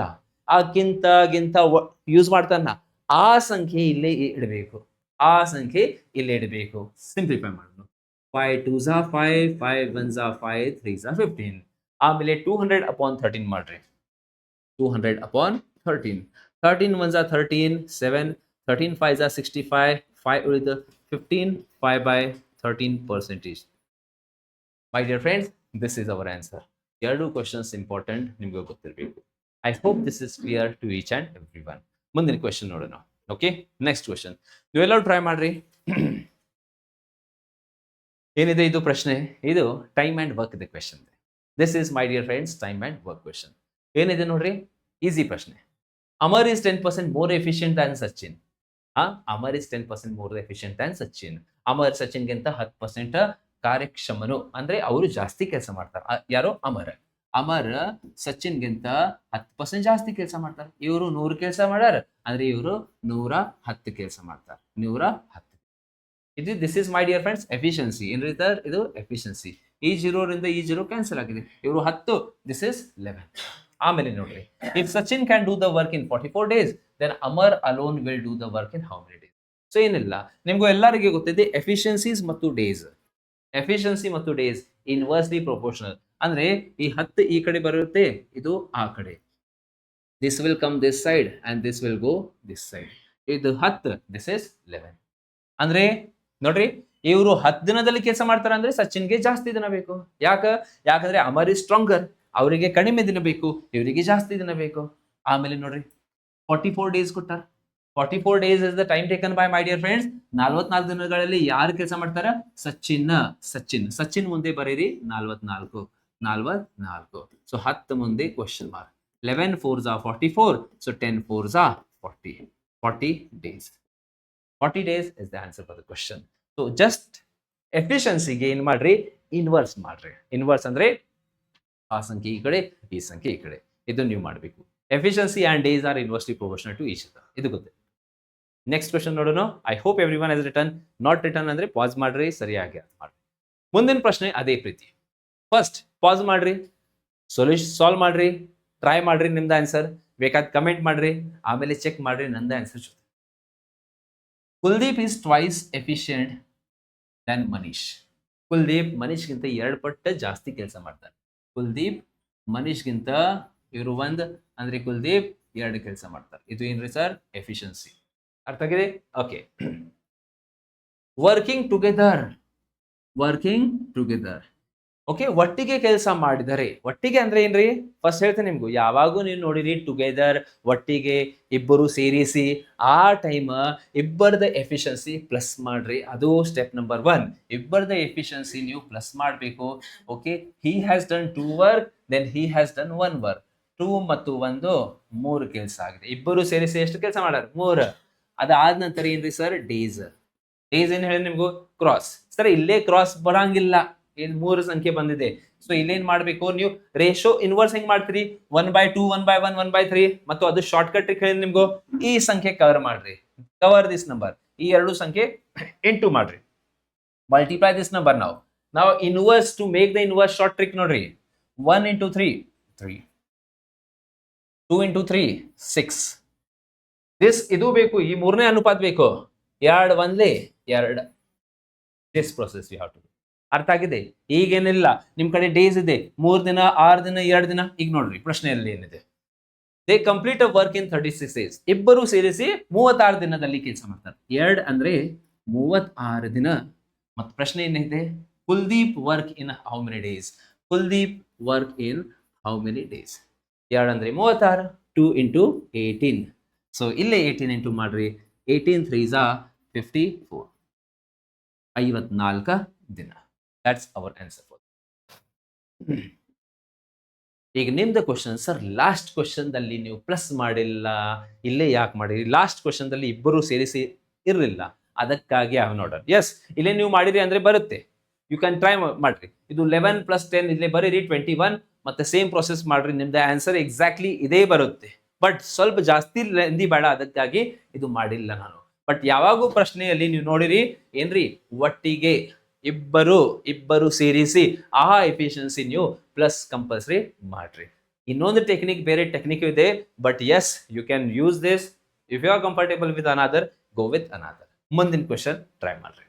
ಆ ಗಿಂತ ಯೂಸ್ ಮಾಡ್ತಾನ, ಆ ಸಂಖ್ಯೆ ಇಲ್ಲೇ ಇಡಬೇಕು. ಆ ಸಂಖ್ಯೆ ಇಲ್ಲೇ ಇಡಬೇಕು. ಸಿಂಪ್ಲಿಫೈ ಮಾಡೋಣ. 5 2s 5, 5 1s 5, 3s 15. ಆಮೇಲೆ 200 ಅಪಾನ್ 13 ಮಾಡ್ರಿ. 200 ಅಪಾನ್ 13. 13 1s 13, 7, 13 5s 65, 5 ಉಳಿದ 15, 5 by 13%. My dear friends, this is our answer. ಎರಡು ಕ್ವಶನ್ಸ್ ಇಂಪಾರ್ಟೆಂಟ್, ನಿಮ್ಗೆ ಗೊತ್ತಿರಬೇಕು. I hope this is clear to each and every one. ಮುಂದಿನ ಕ್ವೆಶನ್ ನೋಡೋಣ. ಓಕೆ, ನೆಕ್ಸ್ಟ್ ಕ್ವಶನ್ ನೀವೆಲ್ಲರೂ ಟ್ರೈ ಮಾಡ್ರಿ. ಏನಿದೆ ಇದು ಪ್ರಶ್ನೆ? ಇದು ಟೈಮ್ ಅಂಡ್ ವರ್ಕ್ ಇದೆ question. This is my dear friends time and work question. ಏನಿದೆ ನೋಡ್ರಿ, ಈಸಿ ಪ್ರಶ್ನೆ. Amar is 10% more efficient than Sachin. Amar is 10% more efficient than Sachin. Amar ಸಚಿನ್ಗಿಂತ 10% ಕಾರ್ಯಕ್ಷಮನು, ಅಂದ್ರೆ ಅವರು ಜಾಸ್ತಿ ಕೆಲಸ ಮಾಡ್ತಾರೆ. ಯಾರು? ಅಮರ್. ಅಮರ್ ಸಚಿನ್ಗಿಂತ 10% ಜಾಸ್ತಿ ಕೆಲಸ ಮಾಡ್ತಾರೆ. ಇವರು 100 ಕೆಲಸ ಮಾಡ್ಯಾರ, ಅಂದ್ರೆ ಇವರು 110 ಕೆಲಸ ಮಾಡ್ತಾರೆ. 110. ಇದು this is my dear friends efficiency. ಏನ್ರಿ ಸರ್? ಇದು ಎಫಿಷಿಯನ್ಸಿ. ಈ 0 ರಿಂದ ಈ 0 ಕ್ಯಾನ್ಸಲ್ ಆಗಿದೆ. ಇವರು 10, ದಿಸ್ ಇಸ್ 11. ಆಮೇಲೆ ನೋಡ್ರಿ, if Sachin can do the work in 44 days, then Amar alone will do the work in how many days? So ಏನಿಲ್ಲ, ನಿಮ್ಗೂ ಎಲ್ಲರಿಗೆ ಗೊತ್ತಿದೆ ಎಫಿಷಿಯನ್ಸೀಸ್ ಮತ್ತು ಡೇಸ್. ಎಫಿಷಿಯನ್ಸಿ ಮತ್ತು ಡೇಸ್ ಇನ್ವರ್ಸ್ಲಿ ಪ್ರೊಪೋರ್ಷನಲ್. ಅಂದ್ರೆ ಈ 10 ಈ ಕಡೆ ಬರುತ್ತೆ, ಇದು ಆ ಕಡೆ. This will come this side and this will go this side. ಇದು 10, ದಿಸ್ ಇಸ್ 11. ಅಂದ್ರೆ ನೋಡ್ರಿ, ಇವರು 10 ದಿನದಲ್ಲಿ ಕೆಲಸ ಮಾಡ್ತಾರೆ ಅಂದ್ರೆ ಸಚಿನ್ಗೆ ಜಾಸ್ತಿ ದಿನ ಬೇಕು. ಯಾಕಂದ್ರೆ ಅಮರ್ ಇಸ್ ಸ್ಟ್ರಾಂಗರ್, ಅವರಿಗೆ ಕಡಿಮೆ ದಿನ ಬೇಕು, ಇವರಿಗೆ ಜಾಸ್ತಿ ದಿನ ಬೇಕು. ಆಮೇಲೆ ನೋಡ್ರಿ 44 ಡೇಸ್ ಕೊಟ್ಟಾರ. 44 days is the time taken by my dear friends. 44 ದಿನಗಳಲ್ಲಿ ಯಾರು ಕೆಲಸ ಮಾಡ್ತಾರ? ಸಚಿನ್ ಮುಂದೆ ಬರೀರಿ 44. ಸೊ 10 ಮುಂದೆ question mark. 11 4s are 44, so 10 4s are 40. 40 days. 40 days is the answer for the question. So just ಎಫಿಷಿಯನ್ಸಿಗೆ ಏನ್ ಮಾಡ್ರಿ? ಇನ್ವರ್ಸ್ ಮಾಡ್ರಿ. ಇನ್ವರ್ಸ್ ಅಂದ್ರೆ ಆ ಸಂಖ್ಯೆ ಈ ಕಡೆ, ಈ ಸಂಖ್ಯೆ ಈ ಕಡೆ. ಇದು ನೀವು ಮಾಡಬೇಕು. Efficiency and days are inversely proportional to each other. ಇದು ಗೊತ್ತೆ. ನೆಕ್ಸ್ಟ್ ಕ್ವಶನ್ ನೋಡೋಣ. I hope every one has return. Not return ಅಂದ್ರೆ ಪಾಸ್ ಮಾಡ್ರಿ, ಸರಿಯಾಗಿ ಅರ್ಥ ಮಾಡ್ರಿ. ಮುಂದಿನ ಪ್ರಶ್ನೆ ಅದೇ ಪ್ರೀತಿ. ಫಸ್ಟ್ ಪಾಸ್ ಮಾಡ್ರಿ, ಸೊಲ್ಯೂಷನ್ ಸಾಲ್ವ್ ಮಾಡ್ರಿ, ಟ್ರೈ ಮಾಡ್ರಿ ನಿಮ್ದು ಆನ್ಸರ್. ಬೇಕಾದ ಕಮೆಂಟ್ ಮಾಡ್ರಿ, ಆಮೇಲೆ ಚೆಕ್ ಮಾಡ್ರಿ ನಂದ ಆನ್ಸರ್ ಜೊತೆ. Kuldeep is twice efficient than Manish. Kuldeep ಮನೀಶ್ಗಿಂತ 2 ಪಟ್ಟು ಜಾಸ್ತಿ ಕೆಲಸ ಮಾಡ್ತಾರೆ. ಕುಲ್ದೀಪ್ ಮನೀಶ್ಗಿಂತ ಇವರು 1 ಅಂದ್ರೆ ಕುಲ್ದೀಪ್ 2 ಕೆಲಸ ಮಾಡ್ತಾರೆ. ಇದು ಏನ್ರಿ ಸರ್? ಎಫಿಷಿಯನ್ಸಿ. ಅರ್ಥ ಆಗಿದೆ? ಓಕೆ. Working together. ಓಕೆ, ಒಟ್ಟಿಗೆ ಕೆಲಸ ಮಾಡಿದರೆ. ಒಟ್ಟಿಗೆ ಅಂದ್ರೆ ಏನ್ರಿ? ಫಸ್ಟ್ ಹೇಳ್ತೇನೆ ನಿಮ್ಗೂ, ಯಾವಾಗೂ ನೀವು ನೋಡಿರಿ ಟುಗೆದರ್, ಒಟ್ಟಿಗೆ, ಇಬ್ಬರು ಸೇರಿಸಿ, ಆ ಟೈಮ್ ಇಬ್ಬರದ ಎಫಿಷಿಯನ್ಸಿ ಪ್ಲಸ್ ಮಾಡ್ರಿ. ಅದು ಸ್ಟೆಪ್ ನಂಬರ್ 1. ಇಬ್ಬರದ ಎಫಿಷಿಯನ್ಸಿ ನೀವು ಪ್ಲಸ್ ಮಾಡಬೇಕು. Okay, he has done 2 work, then he has done 1 work. 2 ಮತ್ತು 1 3 ಕೆಲಸ ಆಗಿದೆ. ಇಬ್ಬರು ಸೇರಿಸಿ ಎಷ್ಟು ಕೆಲಸ ಮಾಡ್ಯಾರ? 3. ಅದಾದ ನಂತರ ಏನ್ರಿ ಸರ್? ಡೇಸ್. ಏನ್ ಹೇಳಿ ನಿಮ್ಗೂ? ಕ್ರಾಸ್. ಸರ್ ಇಲ್ಲೇ ಕ್ರಾಸ್ ಬರಂಗಿಲ್ಲ, ಏನ್ 3 ಸಂಖ್ಯೆ ಬಂದಿದೆ. ಸೊ ಇಲ್ಲೇನ್ ಮಾಡ್ಬೇಕು ನೀವು? ರೇಷೋ ಇನ್ವರ್ಸ್ ಹೆಂಗ್ ಮಾಡ್ತೀರಿ? 1/2, 1/1, 1/3. ಮತ್ತು ಅದು ಶಾರ್ಟ್ ಕಟ್ ಹೇಳಿ ನಿಮ್ಗೂ, ಈ ಸಂಖ್ಯೆ ಕವರ್ ಮಾಡ್ರಿ. Cover this number. ಈ 2 ಸಂಖ್ಯೆ ಇಂಟು ಮಾಡ್ರಿ. Multiply this number. ನಾವು inverse to make the inverse short trick ನೋಡ್ರಿ. 1 into 3 3, 2 into 3 6. ದಿಸ್ ಇದು ಬೇಕು, ಈ 3ನೇ ಅನುಪಾತ ಬೇಕು. 2 1 2. This process you have to. ಅರ್ಥ ಆಗಿದೆ? ಈಗೇನಿಲ್ಲ, ನಿಮ್ ಕಡೆ ಡೇಸ್ ಇದೆ, 3 ದಿನ, 6 ದಿನ, 2 ದಿನ. ಈಗ ನೋಡ್ರಿ ಪ್ರಶ್ನೆಯಲ್ಲಿ ಏನಿದೆ. They complete a work in 36 days. ಇಬ್ಬರು ಸೇರಿಸಿ 36 ದಿನದಲ್ಲಿ ಕೆಲಸ ಮಾಡ್ತಾರೆ. 2 ಅಂದ್ರೆ 36 ದಿನ. ಮತ್ತೆ ಪ್ರಶ್ನೆ ಏನಿದೆ? Kuldeep work in how many days? Kuldeep work in how many days? 2 ಅಂದ್ರೆ 36, 2 into 18. ಸೊ ಇಲ್ಲೇ 18 ಇಂಟು ಮಾಡ್ರಿ. 18 3s are 54. 54 ದಿನ. That's our answer for that. ಈಗ ನಿಮ್ದು ಕ್ವಶನ್, ಸರ್ ಲಾಸ್ಟ್ ಕ್ವಶನ್ ದಲ್ಲಿ ನೀವು ಪ್ಲಸ್ ಮಾಡಿಲ್ಲ, ಇಲ್ಲೇ ಯಾಕೆ ಮಾಡಿರಿ? ಲಾಸ್ಟ್ ಕ್ವಶನ್ ದಲ್ಲಿ ಇಬ್ಬರು ಸೇರಿಸಿ ಇರಲಿಲ್ಲ, ಅದಕ್ಕಾಗಿ I have not done. Yes, ಇಲ್ಲೇ ನೀವು ಮಾಡಿರಿ ಅಂದ್ರೆ ಬರುತ್ತೆ. ಯು ಕ್ಯಾನ್ ಟ್ರೈ ಮಾಡ್ರಿ. ಇದು 11 + 10 ಇಲ್ಲೇ ಬರೀರಿ 21. ಮತ್ತೆ ಸೇಮ್ ಪ್ರೊಸೆಸ್ ಮಾಡ್ರಿ, ನಿಮ್ದು ಆನ್ಸರ್ ಎಕ್ಸಾಕ್ಟ್ಲಿ ಇದೇ ಬರುತ್ತೆ. ಬಟ್ ಸ್ವಲ್ಪ ಜಾಸ್ತಿ ಲೆಂದಿ ಬೇಡ, ಅದಕ್ಕಾಗಿ ಇದು ಮಾಡಿಲ್ಲ ನಾನು. ಬಟ್ ಯಾವಾಗೂ ಪ್ರಶ್ನೆಯಲ್ಲಿ ನೀವು ನೋಡಿರಿ ಏನ್ರಿ? ಒಟ್ಟಿಗೆ ಇಬ್ಬರು ಸೇರಿಸಿ ಆ ಎಫಿಷಿಯನ್ಸಿ ನೀವು ಪ್ಲಸ್ ಕಂಪಲ್ಸರಿ ಮಾಡ್ರಿ. ಇನ್ನೊಂದು ಟೆಕ್ನಿಕ್, ಬೇರೆ ಟೆಕ್ನಿಕ್ ಇದೆ. But yes, you can use this. If you are comfortable with another, go with another. ಮುಂದಿನ ಕ್ವೆಶನ್ ಟ್ರೈ ಮಾಡ್ರಿ.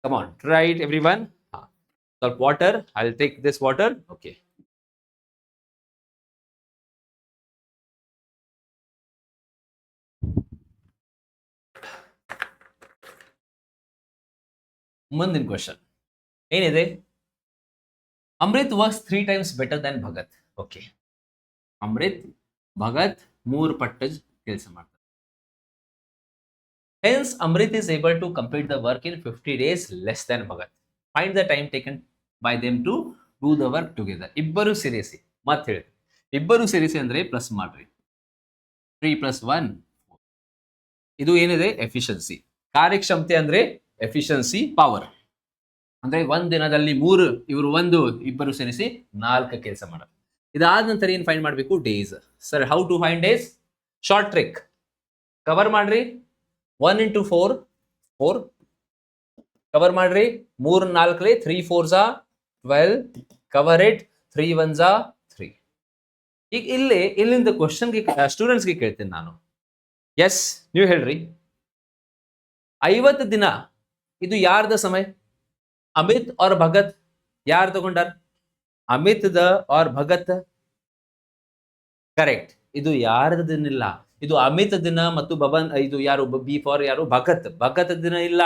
Come on, try it every one. ಸ್ವಲ್ಪ water, I will take this water. Okay, ಮುಂದಿನ ಕ್ವೆಶನ್ ಏನಿದೆ? Amrit works 3 times better than Bhagat. Okay, Amrit Bhagat 3 ಪಟ್ಟು ಕೆಲಸ ಮಾಡ್ತಾರೆ. Hence, Amrit is able to complete the work in 50 days less than Bhagat. Find the time taken by them to do the work together. ಇಬ್ಬರು ಸೇರಿಸಿ ಮತ್ತೆ ಹೇಳಿ, ಇಬ್ಬರು ಸೇರಿಸಿ ಅಂದ್ರೆ ಪ್ಲಸ್ ಮಾಡ್ರಿ, 3 + 1 ಇದು ಏನಿದೆ ಎಫಿಷಿಯನ್ಸಿ. ಕಾರ್ಯಕ್ಷಮತೆ ಅಂದ್ರೆ ಎಫಿಷಿಯನ್ಸಿ ಪವರ್. ಅಂದ್ರೆ ಒಂದ್ ದಿನದಲ್ಲಿ ಇಬ್ಬರು ಸೇರಿಸಿ 4 ಕೆಲಸ ಮಾಡೋದು. ಇದಾದ ನಂತರ ಏನ್ ಫೈಂಡ್ ಮಾಡಬೇಕು? Days. Sir how to find days? Short trick cover ಮಾಡ್ರಿ. 1 × 4 4 ಕವರ್ ಮಾಡ್ರಿ. 3 4 3 4 12 ಕವರ್ ಇಟ್. 3 1 3. ಈಗ ಇಲ್ಲಿಂದ ಕ್ವಶನ್ಗೆ ಸ್ಟೂಡೆಂಟ್ಸ್ಗೆ ಕೇಳ್ತೇನೆ ನಾನು. ಎಸ್, ನೀವು ಹೇಳ್ರಿ, 50 ದಿನ ಇದು ಯಾರ್ದ ಸಮಯ? ಅಮಿತ್ और ಭಗತ್ ಯಾರು ತಗೊಂಡಾರ? ಅಮಿತ್ और ಭಗತ್. ಕರೆಕ್ಟ್. ಇದು ಯಾರದ ದಿನ ಇಲ್ಲ, ಇದು ಅಮಿತ್ ದಿನ ಮತ್ತು ಬಬನ್. ಇದು ಯಾರು? ಬಿ ಫಾರ್ ಯಾರು? ಭಗತ್ ದಿನ ಇಲ್ಲ.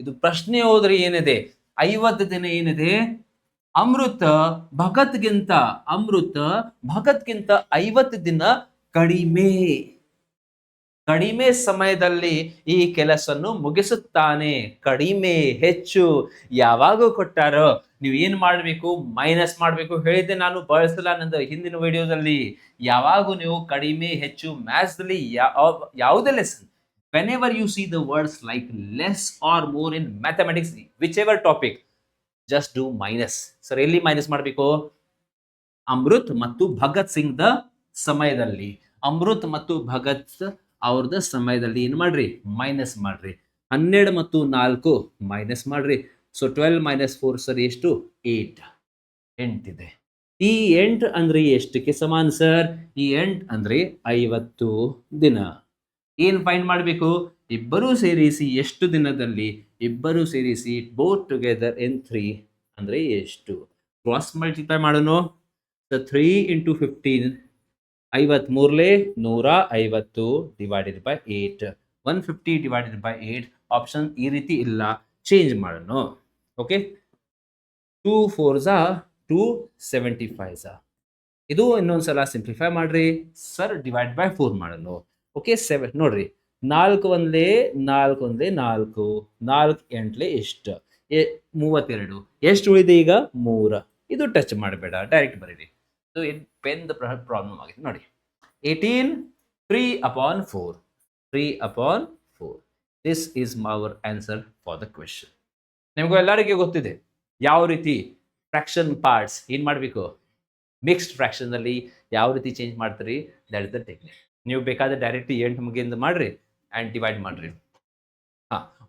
ಇದು ಪ್ರಶ್ನೆ ಹೋದ್ರೆ ಏನಿದೆ? 50 ದಿನ ಏನಿದೆ? ಅಮೃತ ಭಗತ್ಗಿಂತ 50 ದಿನ ಕಡಿಮೆ ಸಮಯದಲ್ಲಿ ಈ ಕೆಲಸವನ್ನು ಮುಗಿಸುತ್ತಾನೆ. ಕಡಿಮೆ ಹೆಚ್ಚು ಯಾವಾಗ ಕೊಟ್ಟಾರೋ ನೀವು ಏನ್ ಮಾಡಬೇಕು? ಮೈನಸ್ ಮಾಡಬೇಕು. ಹೇಳಿದ್ದೆ ನಾನು ಬಳಸಲ್ಲ ನಂದು ಹಿಂದಿನ ವಿಡಿಯೋದಲ್ಲಿ. ಯಾವಾಗ ನೀವು ಕಡಿಮೆ ಹೆಚ್ಚು ಮ್ಯಾಥ್ಸ್ ಅಲ್ಲಿ ಯಾವುದೇ lesson, whenever you see the words like less or more in mathematics, whichever topic, just do minus. Sir ಎಲ್ಲಿ ಮೈನಸ್ ಮಾಡಬೇಕು? ಅಮೃತ್ ಮತ್ತು ಭಗತ್ ಸಿಂಗ್ ದ ಸಮಯದಲ್ಲಿ, ಅಮೃತ್ ಮತ್ತು ಭಗತ್ ಅವ್ರದ ಸಮಯದಲ್ಲಿ ಏನ್ ಮಾಡ್ರಿ? ಮೈನಸ್ ಮಾಡ್ರಿ. 12 ಮತ್ತು 4 ಮೈನಸ್ ಮಾಡ್ರಿ. ಸೊ 12 - 4 ಸರ್ ಎಷ್ಟು? 8. 8 ಇದೆ. ಈ 8 ಅಂದ್ರೆ ಎಷ್ಟಕ್ಕೆ ಸಮಾನ ಸರ್? ಈ 8 ಅಂದ್ರೆ 50 ದಿನ. ಏನ್ ಫೈಂಡ್ ಮಾಡಬೇಕು? ಇಬ್ಬರು ಸೇರಿಸಿ ಎಷ್ಟು ದಿನದಲ್ಲಿ? ಇಬ್ಬರು ಸೇರಿಸಿ ಬೋತ್ ಟುಗೆದರ್ ಇನ್ 3 ಅಂದ್ರೆ ಎಷ್ಟು? ಕ್ರಾಸ್ ಮಲ್ಟಿಪ್ಲೈ ಮಾಡೋಣ. 3 × 15 53 150 divided by 8. 150 divided by 8. Option ಈ ರೀತಿ ಇಲ್ಲ, ಚೇಂಜ್ ಮಾಡೋಣ. ಓಕೆ, 2 4 275. ಇದು ಇನ್ನೊಂದ್ಸಲ ಸಿಂಪ್ಲಿಫೈ ಮಾಡ್ರಿ ಸರ್. ಡಿವೈಡ್ ಬೈ 4 ಮಾಡೋಣ. ಓಕೆ, 7 ನೋಡ್ರಿ. 4 1 4 1 4 4 8 ಎಷ್ಟು? 32. ಎಷ್ಟು ಉಳಿದೆ ಈಗ? 3. ಇದು ಟಚ್ ಮಾಡಬೇಡ, ಡೈರೆಕ್ಟ್ ಬರೀರಿ. ಸೊ ಪೆನ್ ಪ್ರಾಬ್ಲಮ್ ಆಗಿದೆ ನೋಡಿ. 18 3/4. 3/4. This is our answer for the question. ನಿಮಗೂ ಎಲ್ಲರಿಗೂ ಗೊತ್ತಿದೆ ಯಾವ ರೀತಿ ಫ್ರಾಕ್ಷನ್ ಪಾರ್ಟ್ಸ್ ಏನ್ ಮಾಡಬೇಕು. ಮಿಕ್ಸ್ಡ್ ಫ್ರಾಕ್ಷನ್ ಅಲ್ಲಿ ಯಾವ ರೀತಿ ಚೇಂಜ್ ಮಾಡ್ತೀರಿ, ದಟ್ ಇಸ್ ದ ಟೆಕ್ನಿಕ್. ನೀವು ಬೇಕಾದ್ರೆ ಡೈರೆಕ್ಟ್ 8 ಮುಗಿಯಿಂದ ಮಾಡ್ರಿ ಅಂಡ್ ಡಿವೈಡ್ ಮಾಡ್ರಿ.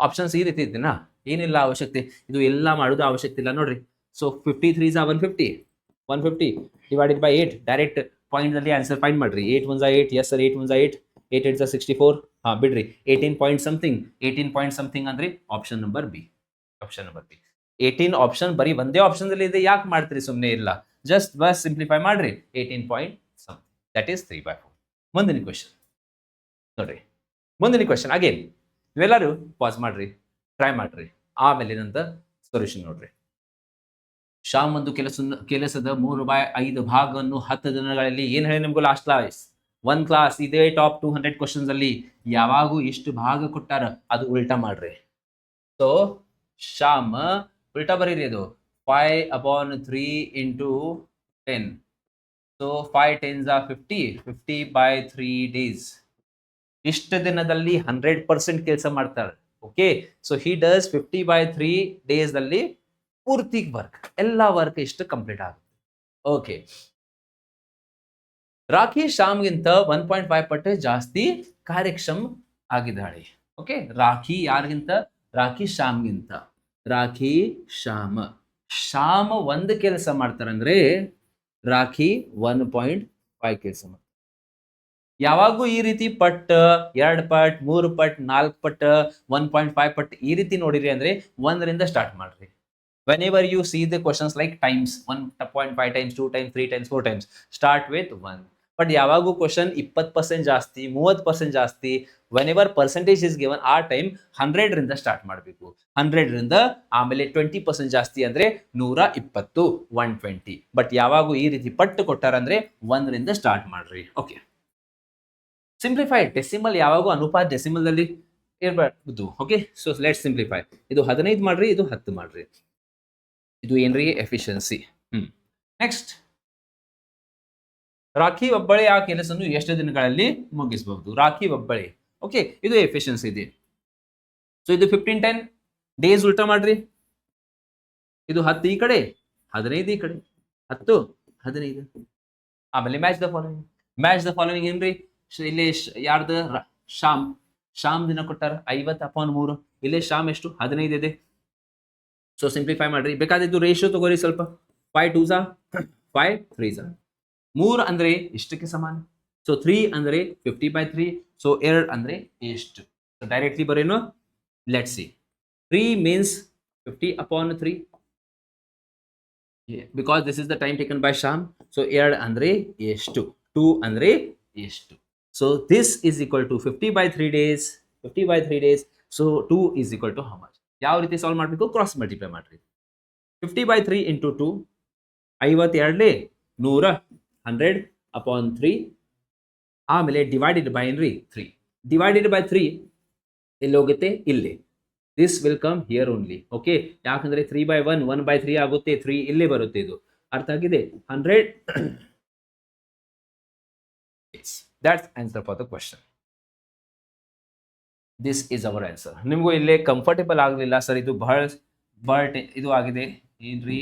ಆಪ್ಷನ್ಸ್ ಈ ರೀತಿ ಇದ್ದೀನಾ? ಏನಿಲ್ಲ ಅವಶ್ಯಕತೆ, ಇದು ಎಲ್ಲ ಮಾಡೋದು ಅವಶ್ಯಕತೆ ಇಲ್ಲ ನೋಡ್ರಿ. So 53 150. 150 divided by 8. Direct point ಅಲ್ಲಿ ಆನ್ಸರ್ ಫೈಂಡ್ ಮಾಡ್ರಿ. 8 1 8. Yes sir, 8 1 8. 8 8 64. ಬಿಡ್ರಿ. 18 ಪಾಯಿಂಟ್ ಸಮಥಿಂಗ್ ಅಂದ್ರೆ ಆಪ್ಷನ್ ನಂಬರ್ ಬಿ. 18 ಆಪ್ಷನ್ ಬರೀ ಒಂದೇ ಆಪ್ಷನ್ ಅಲ್ಲಿ ಇದೆ, ಯಾಕೆ ಮಾಡ್ತೀರಿ? ಸುಮ್ಮನೆ ಇಲ್ಲ, ಜಸ್ಟ್ ಬಸ್ ಸಿಂಪ್ಲಿಫೈ ಮಾಡ್ರಿ. 18 ಪಾಯಿಂಟ್ ಸಮಥಿಂಗ್, ದಟ್ ಈಸ್ 3/4. ಮುಂದಿನ ಕ್ವೆಶನ್ ನೋಡ್ರಿ. ಮುಂದಿನ ಕ್ವೆಶನ್ ಅಗೇನ್ ನೀವೆಲ್ಲರೂ ಪಾಸ್ ಮಾಡ್ರಿ, ಟ್ರೈ ಮಾಡ್ರಿ, ಆಮೇಲೆ ನಂತರ ಸೊಲ್ಯೂಷನ್ ನೋಡ್ರಿ. ಶ್ಯಾಮ್ ಒಂದು ಕೆಲಸದ 3/5 ಭಾಗವನ್ನು 10 ದಿನಗಳಲ್ಲಿ ಏನ್ ಹೇಳಿ ನಿಮ್ಗೂ ಲಾಸ್ಟ್ ಕ್ಲಾಸ್ ಒಂದು ಕ್ಲಾಸ್ ಇದೇ ಟಾಪ್ 200 ಕ್ವಶನ್ಸ್ ಅಲ್ಲಿ ಯಾವಾಗೂ ಇಷ್ಟು ಭಾಗ ಕೊಟ್ಟಾರ ಅದು ಉಲ್ಟಾ ಮಾಡ್ರಿ. ಸೊ ಶ್ಯಾಮ್ ಉಲ್ಟಾ ಬರೀರಿ. ಅದು 5/3 × 10. So 5 10s are 50. 50/3 days. ಇಷ್ಟು ದಿನದಲ್ಲಿ 100% ಕೆಲಸ ಮಾಡ್ತಾರೆ. Okay, so he does 50/3 days ಅಲ್ಲಿ ಪೂರ್ತಿ ವರ್ಕ್, ಎಲ್ಲ ವರ್ಕ್ ಇಷ್ಟು ಕಂಪ್ಲೀಟ್ ಆಗುತ್ತೆ. ಓಕೆ, ರಾಖಿ ಶ್ಯಾಮ್ಗಿಂತ 1.5 ಪಟ್ಟು ಜಾಸ್ತಿ ಕಾರ್ಯಕ್ಷಮ ಆಗಿದ್ದಾಳೆ. ಓಕೆ, ರಾಖಿ ಯಾರಿಗಿಂತ? ರಾಖಿ ಶ್ಯಾಮ್ಗಿಂತ. ರಾಖಿ ಶ್ಯಾಮ್ ಒಂದು ಕೆಲಸ ಮಾಡ್ತಾರಂದ್ರೆ ರಾಖಿ 1.5 ಕೆಲಸ ಮಾಡ್ತಾರೆ. ಯಾವಾಗೂ ಈ ರೀತಿ ಪಟ್ 2 ಪಟ್ 3 ಪಟ್ 4 ಪಟ್ 1.5 ಪಟ್ ಈ ರೀತಿ ನೋಡಿರಿ ಅಂದ್ರೆ 1ರಿಂದ ಸ್ಟಾರ್ಟ್ ಮಾಡ್ರಿ. whenever you see the questions like times 1.5 times 2 times 3 times 4 times, start with 1. But ಯಾವಾಗೂ ಕ್ವಶನ್ 20% ಜಾಸ್ತಿ 30% ಜಾಸ್ತಿ whenever percentage is given ಆ ಟೈಮ್ 100ರಿಂದ ಸ್ಟಾರ್ಟ್ ಮಾಡಬೇಕು. 100ರಿಂದ ಆಮೇಲೆ 20% ಜಾಸ್ತಿ ಅಂದ್ರೆ 120 120. ಬಟ್ ಯಾವಾಗೂ ಈ ರೀತಿ ಪಟ್ಟು ಕೊಟ್ಟಾರಂದ್ರೆ 1ರಿಂದ ಸ್ಟಾರ್ಟ್ ಮಾಡ್ರಿ. ಓಕೆ, ಸಿಂಪ್ಲಿಫೈಡ್ ಡೆಸಿಮಲ್ ಯಾವಾಗೂ ಅನುಪಾತ ಡೆಸಿಮಲ್ ಅಲ್ಲಿ ಇರಬಾರ್ದು. Okay, so let's simplify. ಇದು 15 ಮಾಡ್ರಿ, ಇದು 10 ಮಾಡ್ರಿ. ಇದು ಏನ್ರಿ ಎಫಿಷಿಯನ್ಸಿ. ನೆಕ್ಸ್ಟ್, ರಾಖಿ ಒಬ್ಬಳೆ ಆ ಕೆಲಸವನ್ನು ಎಷ್ಟು ದಿನಗಳಲ್ಲಿ ಮುಗಿಸಬಹುದು? ರಾಖಿ ಒಬ್ಬಳೆ. ಓಕೆ, ಇದು ಎಫಿಷಿಯನ್ಸಿ ಇದೆ. ಸೊ ಇದು 15-10 ಡೇಸ್ ಉಲ್ಟಾ ಮಾಡ್ರಿ. ಇದು 10 ಈ ಕಡೆ, 15 ಈ ಕಡೆ, 10 15. ಆಮೇಲೆ match the following. Match the following ಏನ್ರಿ? ಇಲ್ಲಿ ಯಾರ್ದು? ಶಾಮ್ ದಿನ ಕೊಟ್ಟಾರ 50/3. ಇಲ್ಲೇ ಶಾಮ್ ಎಷ್ಟು? 15 ಇದೆ. ಸೊ ಸಿಂಪ್ಲಿಫೈ ಮಾಡ್ರಿ. ಬೇಕಾದಿದ್ದು ರೇಷಿಯೋ ತಗೋರಿ ಸ್ವಲ್ಪ. 5 2s 5 3s. 3 ಅಂದ್ರೆ ಇಷ್ಟಕ್ಕೆ ಸಮಾನ. ಸೊ 3 ಅಂದ್ರೆ 50/3. ಸೊ 2 ಅಂದ್ರೆ ಎಷ್ಟು? ಸೊ ಡೈರೆಕ್ಟ್ಲಿ ಬರೇನು? Let's see. 3 means 50/3 because this is the time taken by Sham. So 2 andre ಎಷ್ಟು? 2 andre ಎಷ್ಟು? So this is equal to 50/3 days. 50/3 days. So 2 is equal to how much? ಯಾವ ರೀತಿ ಸಾಲ್ವ್ ಮಾಡಬೇಕು? ಕ್ರಾಸ್ ಮಲ್ಟಿಪ್ಲೈ ಮಾಡ್ರಿ. 50/3 into 2 52 100 100/3. ಆಮೇಲೆ ಡಿವೈಡೆಡ್ ಬೈ ಏನ್ರಿ? 3. ಡಿವೈಡೆಡ್ ಬೈ 3 ಎಲ್ಲಿ ಹೋಗುತ್ತೆ? ಇಲ್ಲಿ. This will come here only. Okay, ಯಾಕಂದ್ರೆ 3/1 1/3 ಆಗುತ್ತೆ. 3 ಇಲ್ಲೇ ಬರುತ್ತೆ. ಇದು ಅರ್ಥ ಆಗಿದೆ? 100. That's answer for the question. This is our answer. ನಿಮಗೂ ಇಲ್ಲೇ ಕಂಫರ್ಟೇಬಲ್ ಆಗಲಿಲ್ಲ ಸರ್, ಇದು ಬಹಳ ಇದು ಆಗಿದೆ ಏನ್ರಿ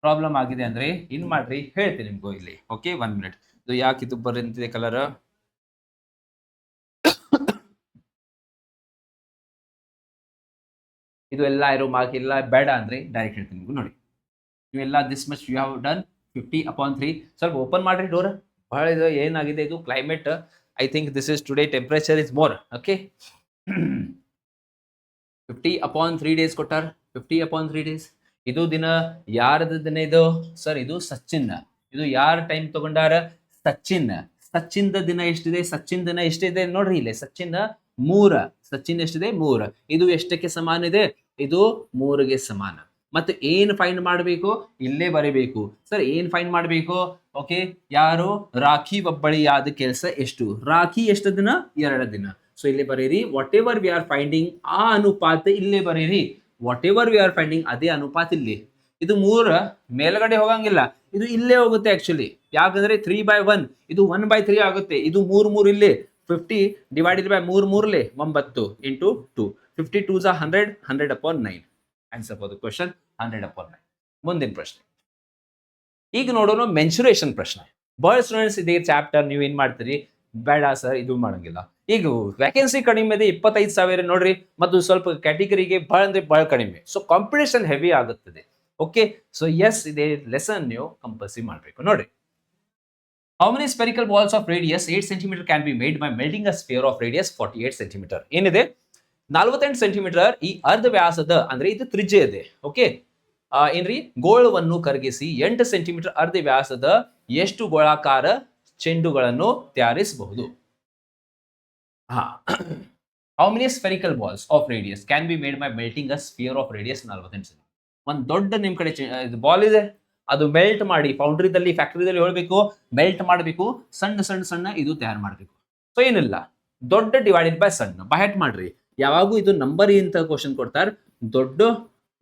ಪ್ರಾಬ್ಲಮ್ ಆಗಿದೆ ಅಂದ್ರೆ ಇನ್ ಮಾಡ್ರಿ, ಹೇಳ್ತೀನಿ ನಿಮ್ಗೂ ಇಲ್ಲಿ. Okay, 1 minute. ಇದು ಯಾಕೆ ಇದು ಬರಂತಿದೆ ಕಲರ್? ಇದು ಎಲ್ಲ ಇರೋ ಮಾರ್ಕ್ ಎಲ್ಲ ಬೇಡ ಅಂದ್ರೆ ಡೈರೆಕ್ಟ್ ಹೇಳ್ತೀನಿ ನಿಮ್ಗೂ. ನೋಡಿ, ಇವೆಲ್ಲ this much you have done 50/3. ಸ್ವಲ್ಪ ಓಪನ್ ಮಾಡ್ರಿ ಡೋರ್. ಬಹಳ ಇದು ಏನಾಗಿದೆ, ಇದು climate. I think this is today temperature is more. Okay, 50/3 days ಕೊಟ್ಟಾರ. 50/3 ಡೇಸ್. ಇದು ದಿನ ಯಾರದ ದಿನ ಇದು ಸರ್? ಇದು ಸಚಿನ್. ಇದು ಯಾರ ಟೈಮ್ ತಗೊಂಡಾರ? ಸಚಿನ್ ದಿನ ಎಷ್ಟಿದೆ? ಸಚಿನ್ ದಿನ ಎಷ್ಟಿದೆ ನೋಡ್ರಿ ಇಲ್ಲಿ. ಸಚಿನ್ 3. ಸಚಿನ್ ಎಷ್ಟಿದೆ? 3. ಇದು ಎಷ್ಟಕ್ಕೆ ಸಮಾನ ಇದೆ? ಇದು 3ಗೆ ಸಮಾನ. ಮತ್ತೆ ಏನ್ ಫೈಂಡ್ ಮಾಡಬೇಕು? ಇಲ್ಲೇ ಬರೀಬೇಕು ಸರ್. ಏನ್ ಫೈಂಡ್ ಮಾಡಬೇಕು? ಓಕೆ, ಯಾರು? ರಾಖಿ ಒಬ್ಬಳಿಯಾದ ಕೆಲಸ ಎಷ್ಟು? ರಾಖಿ ಎಷ್ಟು ದಿನ? 2 ದಿನ. ಸೊ ಇಲ್ಲಿ ಬರೀರಿ what ever we are finding ಆ ಅನುಪಾತ ಇಲ್ಲೇ ಬರೀರಿ. What ever we are finding ಅದೇ ಅನುಪಾತ ಇಲ್ಲಿ. ಇದು 3 ಮೇಲ್ಗಡೆ ಹೋಗಂಗಿಲ್ಲ, ಇದು ಇಲ್ಲೇ ಹೋಗುತ್ತೆ ಆಕ್ಚುಲಿ. ಯಾಕಂದ್ರೆ 3/1 ಇದು 1/3 ಆಗುತ್ತೆ. ಇದು 3 ಇಲ್ಲಿ 50 divided by 3 3 9 into 2. 50 2s 100 100/9. Answer for the question 100/9. ಮುಂದಿನ ಪ್ರಶ್ನೆ ಈಗ ನೋಡೋಣ. ಮೆನ್ಸುರೇಷನ್ ಪ್ರಶ್ನೆ. ಬಹಳ ಸ್ಟೂಡೆಂಟ್ಸ್ ಇದೇ ಚಾಪ್ಟರ್ ನೀವು ಏನ್ ಮಾಡ್ತೀರಿ? ಬೇಡ ಸರ್, ಇದು ಮಾಡಂಗಿಲ್ಲ. ಈಗ ವ್ಯಾಕೆನ್ಸಿ ಕಡಿಮೆ ಇದೆ, 25,000 ನೋಡ್ರಿ. ಮತ್ತು ಸ್ವಲ್ಪ ಕ್ಯಾಟಗರಿಗೆ ಬಹಳ ಅಂದ್ರೆ ಬಹಳ ಕಡಿಮೆ. ಸೊ ಕಾಂಪಿಟೇಷನ್ ಹೆವಿ ಆಗುತ್ತದೆ. ಓಕೆ, ಸೊ ಎಸ್, ಇದೇ ಲೆಸನ್ ನೀವು ಕಂಪಲ್ಸರಿ ಮಾಡಬೇಕು. ನೋಡ್ರಿ, how many spherical balls of radius 8 cm can be made by melting a sphere of radius 48 cm? ಏನಿದೆ? 48 ಸೆಂಟಿಮೀಟರ್ ಈ ಅರ್ಧ ವ್ಯಾಸದ ಅಂದ್ರೆ ಇದು ತ್ರಿಜ್ಯ ಇದೆ. ಓಕೆ, ಏನ್ರಿ? ಗೋಳವನ್ನು ಕರಗಿಸಿ 8 ಸೆಂಟಿಮೀಟರ್ ಅರ್ಧ ವ್ಯಾಸದ ಎಷ್ಟು ಗೋಳಾಕಾರ ಚೆಂಡುಗಳನ್ನು ತಯಾರಿಸಬಹುದು? How many spherical balls of radius can be made by melting a sphere of radius 48 cm? ಒಂದು ದೊಡ್ಡ ನಿಮ್ ಕಡೆ ಬಾಲ್ ಇದೆ, ಅದು ಮೆಲ್ಟ್ ಮಾಡಿ ಫೌಂಡ್ರಿದಲ್ಲಿ ಫ್ಯಾಕ್ಟರಿದಲ್ಲಿ ಹೇಳ್ಬೇಕು, ಮೆಲ್ಟ್ ಮಾಡಬೇಕು, ಸಣ್ಣ ಇದು ತಯಾರು ಮಾಡಬೇಕು. ಸೊ ಏನಿಲ್ಲ, ದೊಡ್ಡ ಡಿವೈಡೆಡ್ ಬೈ ಸಣ್ಣ ಬಹೆಟ್ ಮಾಡ್ರಿ. ಯಾವಾಗೂ ಇದು ನಂಬರ್ ಅಂತ ಕ್ವಶನ್ ಕೊಡ್ತಾರ. ದೊಡ್ಡ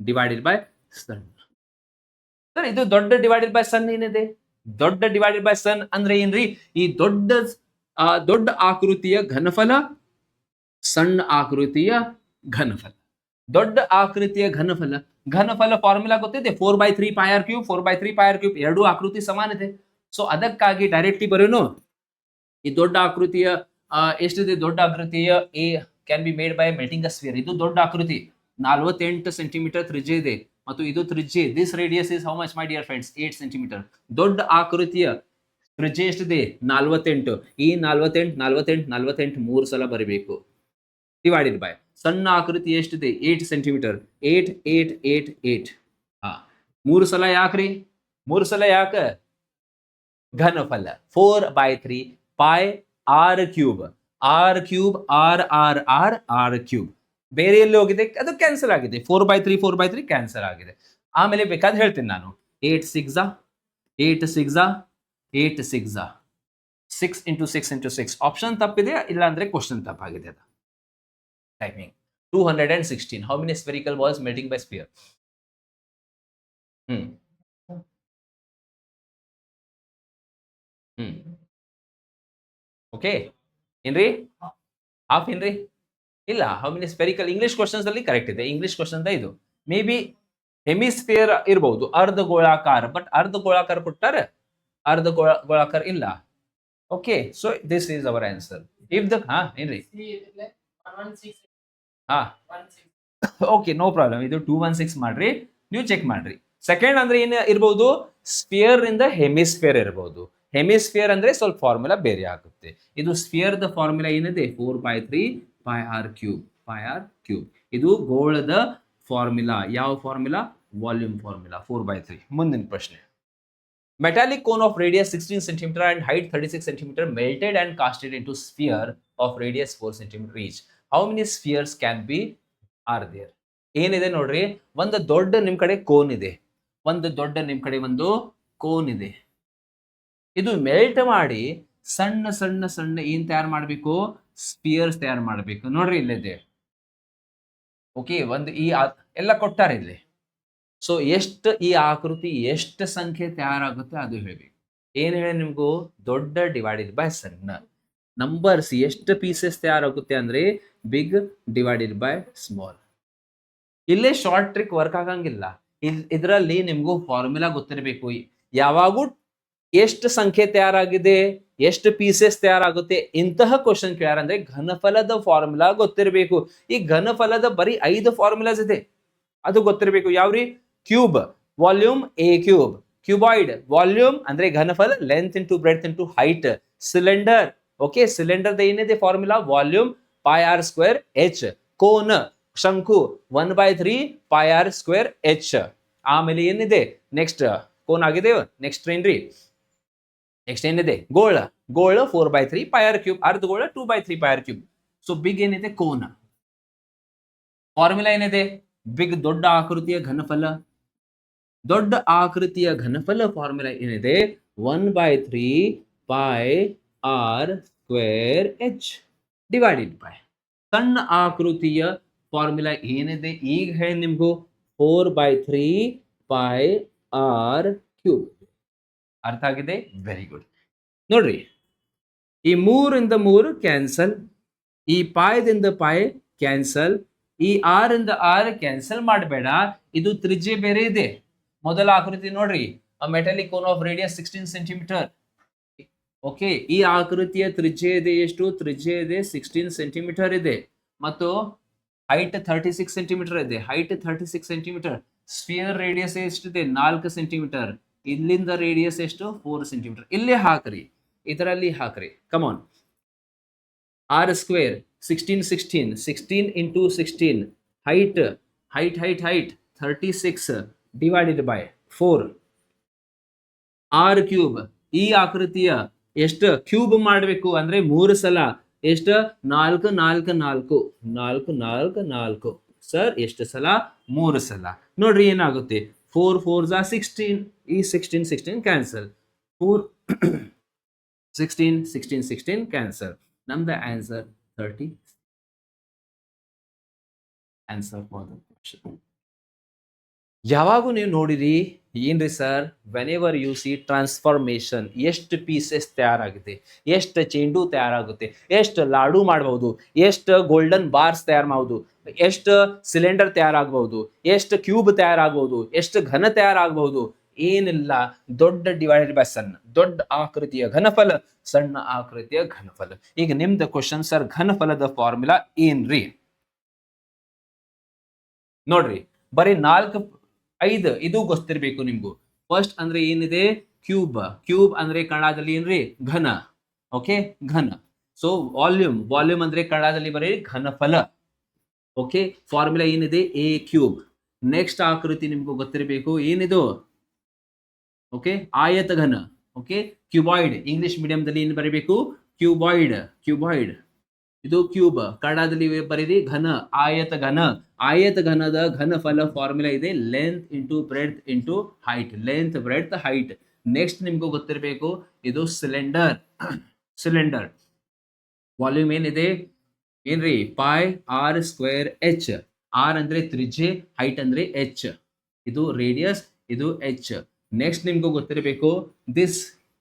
ಡಿವೈಡೆಡ್ ಬೈ ಸಣ್ಣ. ಸರ್ ಇದು ದೊಡ್ಡ ಡಿವೈಡೆಡ್ ಬೈ ಸನ್ ಏನಿದೆ? ದೊಡ್ಡ ಡಿವೈಡೆಡ್ ಬೈ ಸನ್ ಅಂದ್ರೆ ಏನ್ರಿ? ಈ ದೊಡ್ಡ ಆಕೃತಿಯ ಘನಫಲ, ಸಣ್ಣ ಆಕೃತಿಯ ಘನಫಲ. ದೊಡ್ಡ ಆಕೃತಿಯ ಘನಫಲ ಫಾರ್ಮುಲಾ ಗೊತ್ತಿದೆ, 4/3 πr3. 4/3 πr3 ಎರಡೂ ಆಕೃತಿ ಸಮಾನ ಇದೆ. ಸೊ ಅದಕ್ಕಾಗಿ ಡೈರೆಕ್ಟ್ಲಿ ಬರೋನು. ಈ ದೊಡ್ಡ ಆಕೃತಿಯ ಎಷ್ಟಿದೆ? ದೊಡ್ಡ ಆಕೃತಿಯ a can be made by melting a sphere. ಇದು ದೊಡ್ಡ ಆಕೃತಿ 48 ಸೆಂಟಿಮೀಟರ್ ತ್ರಿಜ್ಯ ಇದೆ ಮತ್ತು ಇದು ತ್ರಿಜ್ಯ. This radius is how much my dear friends? 8 centimetre. ದೊಡ್ಡ ಆಕೃತಿಯ ತ್ರಿಜ್ಯ ಎಷ್ಟಿದೆ? 48. ಈ 48 3 ಸಲ ಬರಬೇಕು ಡಿವೈಡೆಡ್ ಬೈ ಸಣ್ಣ ಆಕೃತಿ ಎಷ್ಟಿದೆ? 8 ಸೆಂಟಿಮೀಟರ್. 8 8 8 8. 3 ಸಲ ಯಾಕ್ರಿ? 3 ಸಲ ಯಾಕ? ಘನಫಲ 4/3 π r³ r³ ಬೇರೆ ಎಲ್ಲಿ ಹೋಗಿದೆ? ಅದು ಕ್ಯಾನ್ಸಲ್ ಆಗಿದೆ. 4/3 ಕ್ಯಾನ್ಸಲ್ ಆಗಿದೆ. ಆಮೇಲೆ ಬೇಕಾದ್ರೆ ಹೇಳ್ತೀನಿ ನಾನು. 8 6 8 6 8 6 6 into 6 into 6. ಆಪ್ಷನ್ ತಪ್ಪಿದೆ, ಇಲ್ಲ ಅಂದ್ರೆ ಕ್ವಶನ್ ತಪ್ಪಾಗಿದೆ. ಅದು Timing. 216. How many spherical balls melting by sphere? Hmm. Hmm. Okay. Henry? Half Henry? ಇಲ್ಲ, how many spherical English questions ಅಲ್ಲಿ ಕರೆಕ್ಟ್ ಇದೆ. ಇಂಗ್ಲಿಷ್ ಕ್ವಶನ್ ಇದು ಮೇ ಬಿ ಹೆಮಿಸ್ಫಿಯರ್ ಇರಬಹುದು, ಅರ್ಧ ಗೋಳಾಕಾರ, ಬಟ್ ಅರ್ಧ ಗೋಳಾಕಾರ ಕೊಟ್ಟಾರೆ, ಅರ್ಧ ಗೋಳಾಕಾರ ಇಲ್ಲ. Okay, so this is our answer. If the ಏನ್ರಿ ಓಕೆ, ನೋ ಪ್ರಾಬ್ಲಮ್. ಇದು 216 ಮಾಡ್ರಿ, ನೀವು ಚೆಕ್ ಮಾಡ್ರಿ. ಸೆಕೆಂಡ್ ಅಂದ್ರೆ ಏನ್ ಇರಬಹುದು, ಸ್ಪಿಯರ್ ಇಂದ ಹೆಮಿಸ್ಫಿಯರ್ ಇರಬಹುದು. ಹೆಮಿಸ್ಫಿಯರ್ ಅಂದ್ರೆ ಸ್ವಲ್ಪ ಫಾರ್ಮುಲಾ ಬೇರೆ ಆಗುತ್ತೆ. ಇದು ಸ್ಪಿಯರ್ ದ ಫಾರ್ಮುಲಾ ಏನಿದೆ 4/3 πr³ πr³. ಇದು ಗೋಳದ ಫಾರ್ಮುಲಾ. ಯಾವ ಫಾರ್ಮುಲಾ? Volume formula 4/3. ಮುಂದಿನ ಪ್ರಶ್ನೆ. Metallic cone of radius 16 cm and height 36 cm melted and casted into sphere of radius 4 cm each. How many spheres can be are there? ಏನಿದೆ ನೋಡ್ರಿ, ಒಂದು ದೊಡ್ಡ ನಿಮ್ ಕಡೆ ಕೋನ್ ಇದೆ, ಒಂದು ಕೋನ್ ಇದೆ. ಇದು ಮೆಲ್ಟ್ ಮಾಡಿ ಸಣ್ಣ ಸಣ್ಣ ಸಣ್ಣ ಏನ್ ತಯಾರು ಮಾಡಬೇಕು? ಸ್ಪಿಯರ್ಸ್ ತಯಾರು ಮಾಡಬೇಕು. ನೋಡ್ರಿ ಇಲ್ಲಿದೆ. ಓಕೆ, ಒಂದು ಈ ಎಲ್ಲ ಕೊಟ್ಟಾರೆ ಇಲ್ಲಿ. ಸೊ ಎಷ್ಟು ಈ ಆಕೃತಿ ಎಷ್ಟು ಸಂಖ್ಯೆ ತಯಾರಾಗುತ್ತೆ ಅದು ಹೇಳ್ಬೇಕು. ಏನ್ ಹೇಳಿ ನಿಮ್ಗೂ? ದೊಡ್ಡ ಡಿವೈಡೆಡ್ ಬೈ ಸಣ್ಣ. ನಂಬರ್ಸ್ ಎಷ್ಟು ಪೀಸಸ್ ತಯಾರಾಗುತ್ತೆ ಅಂದ್ರೆ ಬಿಗ್ ಡಿವೈಡೆಡ್ ಬೈ ಸ್ಮಾಲ್. ಇಲ್ಲೇ ಶಾರ್ಟ್ ಟ್ರಿಕ್ ವರ್ಕ್ ಆಗಂಗಿಲ್ಲ. ಇದರಲ್ಲಿ ನಿಮ್ಗೂ ಫಾರ್ಮುಲಾ ಗೊತ್ತಿರಬೇಕು. ಯಾವಾಗೂ ಎಷ್ಟು ಸಂಖ್ಯೆ ತಯಾರಾಗಿದೆ, ಎಷ್ಟು ಪೀಸಸ್ ತಯಾರಾಗುತ್ತೆ, ಇಂತಹ ಕ್ವಶನ್ ಕೇಳಾರಂದ್ರೆ ಘನಫಲದ ಫಾರ್ಮುಲಾ ಗೊತ್ತಿರಬೇಕು. ಈ ಘನಫಲದ ಬರೀ 5 ಫಾರ್ಮುಲಾಸ್ ಇದೆ, ಅದು ಗೊತ್ತಿರಬೇಕು. ಯಾವ್ರಿ? Cube volume a cube, cuboid volume ಅಂದ್ರೆ ಘನಫಲ, length into breadth into height. Cylinder, okay, cylinder ಏನಿದೆ formula? Volume πr² h. Cone ಶಂಕು 1/3 πr² h. ಆಮೇಲೆ ಏನಿದೆ ನೆಕ್ಸ್ಟ್? ಕೋನ್ ಆಗಿದೆ. ನೆಕ್ಸ್ಟ್ ಏನ್ರಿ? ನೆಕ್ಸ್ಟ್ ಏನಿದೆ? ಗೋಳ 4/3 πr³. ಅರ್ಧ ಗೋಳ 2/3 πr³. ಸೊ ಬಿಗ್ ಏನಿದೆ? ಕೋನ. ಫಾರ್ಮುಲಾ ಏನಿದೆ? ಬಿಗ್ ದೊಡ್ಡ ಆಕೃತಿಯ ಘನಫಲ. ದೊಡ್ಡ ಆಕೃತಿಯ ಘನಫಲ ಫಾರ್ಮುಲಾ ಏನಿದೆ? 1/3 πr² h ಡಿವೈಡೆಡ್ ಬೈ ಸಣ್ಣ ಆಕೃತಿಯ ಫಾರ್ಮುಲಾ ಏನಿದೆ ಈಗ ಹೇಳಿ ನಿಮ್ಗೂ? 4/3 πr³. ಅರ್ಥ ಆಗಿದೆ? Very good. ನೋಡ್ರಿ, ಈ 3 3 ಕ್ಯಾನ್ಸಲ್, ಈ ಪಾಯದಿಂದ ಪಾಯ ಕ್ಯಾನ್ಸಲ್, ಈ 6 6 ಕ್ಯಾನ್ಸಲ್ ಮಾಡಬೇಡ. ಇದು ತ್ರಿಜ್ಯ ಬೇರೆ ಇದೆ. ಮೊದಲ ಆಕೃತಿ ನೋಡ್ರಿ, metallic cone of radius 16 centimetre. Okay, ಈ ಆಕೃತಿಯ ತ್ರಿಜ್ಯ ಇದೆ ಎಷ್ಟು? ತ್ರಿಜ್ಯ ಇದೆ 16 ಸೆಂಟಿಮೀಟರ್ ಇದೆ, ಮತ್ತು ಹೈಟ್ 36 ಸೆಂಟಿಮೀಟರ್ ಇದೆ. Height 36 centimetre. ಸ್ಫಿಯರ್ ರೇಡಿಯಸ್ ಎಷ್ಟಿದೆ? 4 ಸೆಂಟಿಮೀಟರ್. ಇಲ್ಲಿಂದ ರೇಡಿಯಸ್ ಎಷ್ಟು? 4 ಸೆಂಟಿಮೀಟರ್. ಇಲ್ಲೇ ಹಾಕ್ರಿ, ಇದರಲ್ಲಿ ಹಾಕ್ರಿ. ಕಮಾನ್, r² 16 16 16 into 16 height 36 divided by 4 r³ ಈ ಆಕೃತಿಯ ಎಷ್ಟು ಕ್ಯೂಬ್ ಮಾಡಬೇಕು ಅಂದ್ರೆ 3 ಸಲ. ಎಷ್ಟು? 4 4 4 4 4 4. ಸರ್ ಎಷ್ಟು ಸಲ? 3 ಸಲ. ನೋಡ್ರಿ ಏನಾಗುತ್ತೆ? 4 4s are 16. ಈ 16 16 ಕ್ಯಾನ್ಸಲ್. 4 16 16 16 ಕ್ಯಾನ್ಸಲ್. ನಮ್ದು answer 30. Answer for the question. ಯಾವಾಗೂ ನೀವು ನೋಡಿರಿ ಏನ್ರಿ sir, when ever U C transformation, ಎಷ್ಟು ಪೀಸಸ್ ತಯಾರಾಗುತ್ತೆ, ಎಷ್ಟು ಚೆಂಡು ತಯಾರಾಗುತ್ತೆ, ಎಷ್ಟು ಲಾಡು ಮಾಡಬಹುದು, ಎಷ್ಟು ಗೋಲ್ಡನ್ ಬಾರ್ಸ್ ತಯಾರು ಮಾಡಬಹುದು, ಎಷ್ಟು ಸಿಲಿಂಡರ್ ತಯಾರಾಗಬಹುದು, ಎಷ್ಟು ಕ್ಯೂಬ್ ತಯಾರಾಗಬಹುದು, ಎಷ್ಟು ಘನ ತಯಾರಾಗಬಹುದು. ಏನಿಲ್ಲ, ದೊಡ್ಡ ಡಿವೈಡೆಡ್ ಬೈ ಸಣ್ಣ. ದೊಡ್ಡ ಆಕೃತಿಯ ಘನಫಲ, ಸಣ್ಣ ಆಕೃತಿಯ ಘನಫಲ. ಈಗ ನಿಮ್ದು ಕ್ವಶನ್, ಸರ್ ಘನಫಲದ ಫಾರ್ಮುಲಾ ಏನ್ರಿ? ನೋಡ್ರಿ, ಬರೀ 4 5 ಇದು ಗೊತ್ತಿರ್ಬೇಕು ನಿಮ್ಗೂ. ಫಸ್ಟ್ ಅಂದ್ರೆ ಏನಿದೆ? ಕ್ಯೂಬ್. ಕ್ಯೂಬ್ ಅಂದ್ರೆ ಕನ್ನಡದಲ್ಲಿ ಏನ್ರಿ? ಘನ. ಓಕೆ, ಘನ. ಸೊ ವಾಲ್ಯೂಮ್ ಅಂದ್ರೆ ಕನ್ನಡದಲ್ಲಿ ಬರೀ ಘನಫಲ. ಓಕೆ, ಫಾರ್ಮುಲಾ ಏನಿದೆ? A cube. ನೆಕ್ಸ್ಟ್ ಆಕೃತಿ ನಿಮ್ಗೂ ಗೊತ್ತಿರಬೇಕು, ಏನಿದು? ಓಕೆ, ಆಯತ ಘನ. Okay, cuboid. ಇಂಗ್ಲಿಷ್ ಮೀಡಿಯಂದಲ್ಲಿ ಏನು ಬರೀಬೇಕು? ಕ್ಯೂಬಾಯ್ಡ್. ಇದು ಕ್ಯೂಬ್, ಕನ್ನಡದಲ್ಲಿ ಬರೀರಿ ಘನ, ಆಯತ ಘನ. ಆಯತ ಘನದ ಘನಫಲ ಫಾರ್ಮುಲಾ ಇದೆ length into breadth into height. Length breadth height. Next ನಿಮ್ಗೂ ಗೊತ್ತಿರಬೇಕು, ಇದು ಸಿಲಿಂಡರ್. ವಾಲ್ಯೂಮ್ ಏನಿದೆ? ಏನ್ರಿ pi r square h. R ಅಂದ್ರೆ ತ್ರಿಜ್ಯೆ, ಹೈಟ್ ಅಂದ್ರೆ ಎಚ್. ಇದು ರೇಡಿಯಸ್, ಇದು ಎಚ್. ನೆಕ್ಸ್ಟ್ ನಿಮ್ಗೂ ಗೊತ್ತಿರಬೇಕು ದಿಸ್,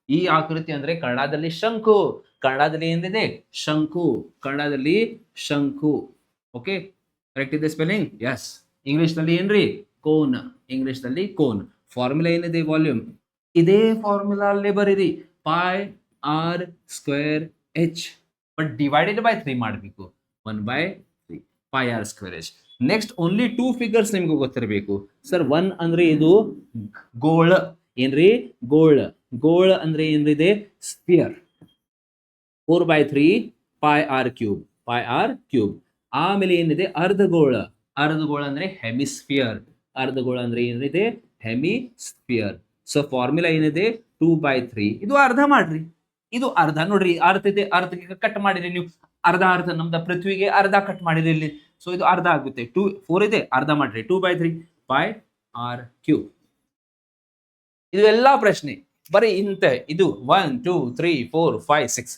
ಈ ಆಕೃತಿ ಅಂದ್ರೆ ಕನ್ನಡದಲ್ಲಿ ಶಂಕು. ಕನ್ನಡದಲ್ಲಿ ಏನಿದೆ ಶಂಕು, ಕನ್ನಡದಲ್ಲಿ ಶಂಕು. ಓಕೆ, ಕರೆಕ್ಟ್ ಇದೆ ಸ್ಪೆಲ್ಲಿಂಗ್? ಎಸ್. ಇಂಗ್ಲಿಷ್ ನಲ್ಲಿ ಏನ್ರಿ ಕೋನ್, ಇಂಗ್ಲಿಷ್ ನಲ್ಲಿ ಕೋನ್. ಫಾರ್ಮುಲಾ ಏನಿದೆ ವಾಲ್ಯೂಮ್, ಇದೇ ಫಾರ್ಮುಲಾ ಅಲ್ಲೇ ಬರೀರಿ pi r square h, but divided by 3 ಮಾಡಬೇಕು. 1/3 pi r square h. Next only 2 figures ನಿಮ್ಗೆ ಗೊತ್ತಿರಬೇಕು ಸರ್. 1 ಅಂದ್ರೆ ಇದು ಗೋಳ, ಏನ್ರಿ ಗೋಳ. ಗೋಳ ಅಂದ್ರೆ ಏನ್ರಿದೆ sphere. 4/3 pi r cube, pi r cube. ಆಮೇಲೆ ಏನಿದೆ ಅರ್ಧಗೋಳ. ಅರ್ಧಗೋಳ ಅಂದ್ರೆ ಹೆಮಿಸ್ಫಿಯರ್. ಅರ್ಧಗೋಳ ಅಂದ್ರೆ ಏನಿದೆ ಹೆಮಿಸ್ಫಿಯರ್. ಸೊ ಫಾರ್ಮುಲಾ ಏನಿದೆ 2/3. ಇದು ಅರ್ಧ ಮಾಡ್ರಿ, ಇದು ಅರ್ಧ ನೋಡ್ರಿ, ಅರ್ಧ ಇದೆ, ಅರ್ಧಕ್ಕೆ ಕಟ್ ಮಾಡಿರಿ ನೀವು. ಅರ್ಧ ಅರ್ಧ ನಮ್ದ ಪೃಥ್ವಿಗೆ ಅರ್ಧ ಕಟ್ ಮಾಡಿರಿ ಇಲ್ಲಿ. ಸೊ ಇದು ಅರ್ಧ ಆಗುತ್ತೆ. 4 ಇದೆ, ಅರ್ಧ ಮಾಡ್ರಿ. 2/3 ಪೈ ಆರ್ ಕ್ಯೂಬ್. ಇದು ಎಲ್ಲಾ ಪ್ರಶ್ನೆ ಬರೀ ಇಂತ ಇದು 1 2 3 4 5 6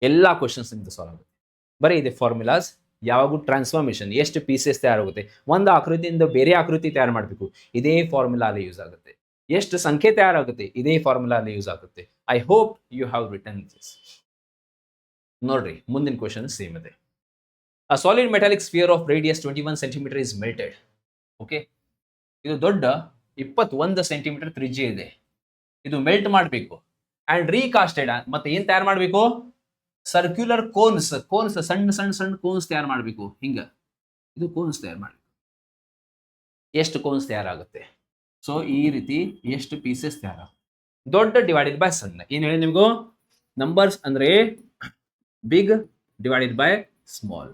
ಎಲ್ಲಾ ಕ್ವಶನ್ಸ್ ನಿಮ್ದು ಸಾಲ್ವ್ ಆಗುತ್ತೆ. ಬರೀ ಇದೆ ಫಾರ್ಮುಲಾಸ್. ಯಾವಾಗೂ ಟ್ರಾನ್ಸ್ಫಾರ್ಮೇಶನ್, ಎಷ್ಟು ಪೀಸಸ್ ತಯಾರಾಗುತ್ತೆ, ಒಂದು ಆಕೃತಿಯಿಂದ ಬೇರೆ ಆಕೃತಿ ತಯಾರು ಮಾಡಬೇಕು, ಇದೇ ಫಾರ್ಮುಲಾ ಅಲ್ಲಿ ಯೂಸ್ ಆಗುತ್ತೆ. ಎಷ್ಟು ಸಂಖ್ಯೆ ತಯಾರಾಗುತ್ತೆ, ಇದೇ ಫಾರ್ಮುಲಾ ಅಲ್ಲಿ ಯೂಸ್ ಆಗುತ್ತೆ. I hope you have written this. ನೋಡ್ರಿ ಮುಂದಿನ ಕ್ವಶನ್ ಸೇಮ್ ಇದೆ. A solid metallic sphere of radius 21 centimetre is melted. Okay, ಇದು ದೊಡ್ಡ 21 ಸೆಂಟಿಮೀಟರ್ ತ್ರಿಜ್ಯ ಇದೆ. ಇದು ಮೆಲ್ಟ್ ಮಾಡಬೇಕು ಅಂಡ್ ರೀಕಾಸ್ಟೆಡ್. ಮತ್ತೆ ಏನ್ ತಯಾರು ಮಾಡಬೇಕು, ಸರ್ಕ್ಯುಲರ್ ಕೋನ್ಸ್. ಕೋನ್ಸ್ ಸಣ್ಣ ಸಣ್ಣ ಸಣ್ಣ ಕೋನ್ಸ್ ತಯಾರು ಮಾಡಬೇಕು. ಹಿಂಗ ಇದು ಕೋನ್ಸ್ ತಯಾರು ಮಾಡಬೇಕು. ಎಷ್ಟು ಕೋನ್ಸ್ ತಯಾರಾಗುತ್ತೆ, ಸೊ ಈ ರೀತಿ ಎಷ್ಟು ಪೀಸಸ್ ತಯಾರಾಗುತ್ತೆ. ದೊಡ್ಡ ಡಿವೈಡೆಡ್ ಬೈ ಸಣ್ಣ. ಏನ್ ಹೇಳಿ ನಿಮ್ಗೂ, ನಂಬರ್ಸ್ ಅಂದ್ರೆ ಬಿಗ್ ಡಿವೈಡೆಡ್ ಬೈ ಸ್ಮಾಲ್.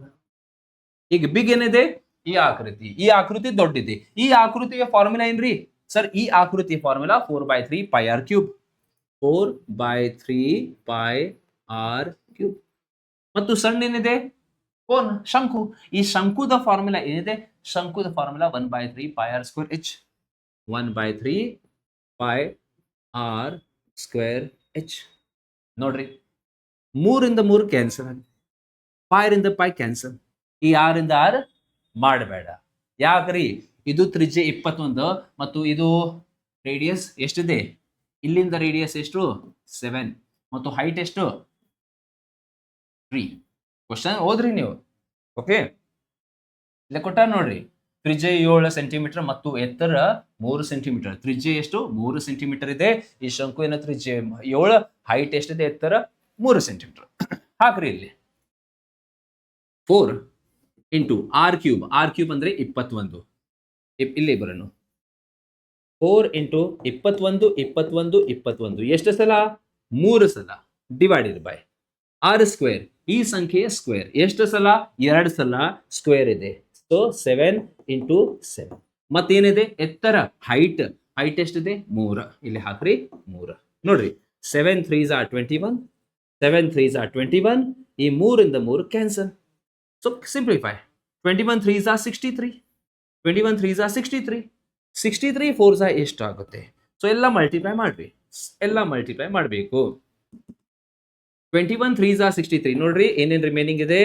ಈಗ ಬಿಗ್ ಏನಿದೆ ಈ ಆಕೃತಿ, ಈ ಆಕೃತಿ ದೊಡ್ಡಿದೆ. ಈ ಆಕೃತಿಯ ಫಾರ್ಮುಲಾ ಏನ್ರಿ ಸರ್, ಈ ಆಕೃತಿಯ formula 4/3 pi r cube. 4/3 pi r cube. ಮತ್ತು ಸಣ್ಣ ಏನಿದೆ ಕೋನ್, ಶಂಕು. ಈ ಶಂಕುದ ಫಾರ್ಮುಲಾ ಏನಿದೆ, ಶಂಕುದ formula 1/3 pi r square h. 1/3 pi r square h. ನೋಡ್ರಿ 3 ರಿಂದ 3 ಕ್ಯಾನ್ಸಲ್ ಆಗಿದೆ, ಪೈ ರಿಂದ ಪೈ ಕ್ಯಾನ್ಸಲ್. ಈ 6 ರಿಂದ 6 ಮಾಡಬೇಡ. ಯಾಕ್ರಿ, ಇದು ತ್ರಿಜ್ಯ 21 ಮತ್ತು ಇದು ರೇಡಿಯಸ್ ಎಷ್ಟಿದೆ, ಇಲ್ಲಿಂದ ರೇಡಿಯಸ್ ಎಷ್ಟು 7 ಮತ್ತು ಹೈಟ್ ಎಷ್ಟು 3. ಕ್ವಶನ್ ಓದ್ರಿ ನೀವು. ಓಕೆ, ಇಲ್ಲ ಕೊಟ್ಟ ನೋಡ್ರಿ, ತ್ರಿಜ್ಯ 7 ಸೆಂಟಿಮೀಟರ್ ಮತ್ತು ಎತ್ತರ 3 ಸೆಂಟಿಮೀಟರ್. ತ್ರಿಜ್ಯ ಎಷ್ಟು 3 ಸೆಂಟಿಮೀಟರ್ ಇದೆ. ಈ ಶಂಕುವಿನ ತ್ರಿಜ್ಯ 7, ಹೈಟ್ ಎಷ್ಟಿದೆ, ಎತ್ತರ 3 ಸೆಂಟಿಮೀಟರ್. ಹಾಕ್ರಿ ಇಲ್ಲಿ 4 into r cube. R cube ಅಂದ್ರೆ 21. ಇಲ್ಲಿ ಬರೋಣ 4 ಇಂಟು 21 21 21 ಎಷ್ಟು ಸಲ, 3 ಸಲ. ಡಿವೈಡೆಡ್ ಬೈ ಆರ್ ಸ್ಕ್ವೇರ್, ಈ ಸಂಖ್ಯೆಯ ಸ್ಕ್ವೇರ್ ಎಷ್ಟು ಸಲ, 2 ಸಲ ಸ್ಕ್ವೇರ್ ಇದೆ. So 7 into 7. ಮತ್ತೇನಿದೆ ಎತ್ತರ, ಹೈಟ್. ಹೈಟ್ ಎಷ್ಟಿದೆ 3. ಇಲ್ಲಿ ಹಾಕ್ರಿ 3. ನೋಡ್ರಿ 7 3s are 21, 7 3s are 21. ಈ 3 ಇಂದ 3 cancel. So simplify. 21 3s are 63, 21 3s are 63, 63 4s are ಎಷ್ಟು ಆಗುತ್ತೆ. ಸೊ ಎಲ್ಲ ಮಲ್ಟಿಪ್ಲೈ ಮಾಡ್ರಿ, ಎಲ್ಲ ಮಲ್ಟಿಪ್ಲೈ ಮಾಡಬೇಕು. 21 3s are 63. ನೋಡ್ರಿ ಏನೇನು ರಿಮೈನಿಂಗ್ ಇದೆ.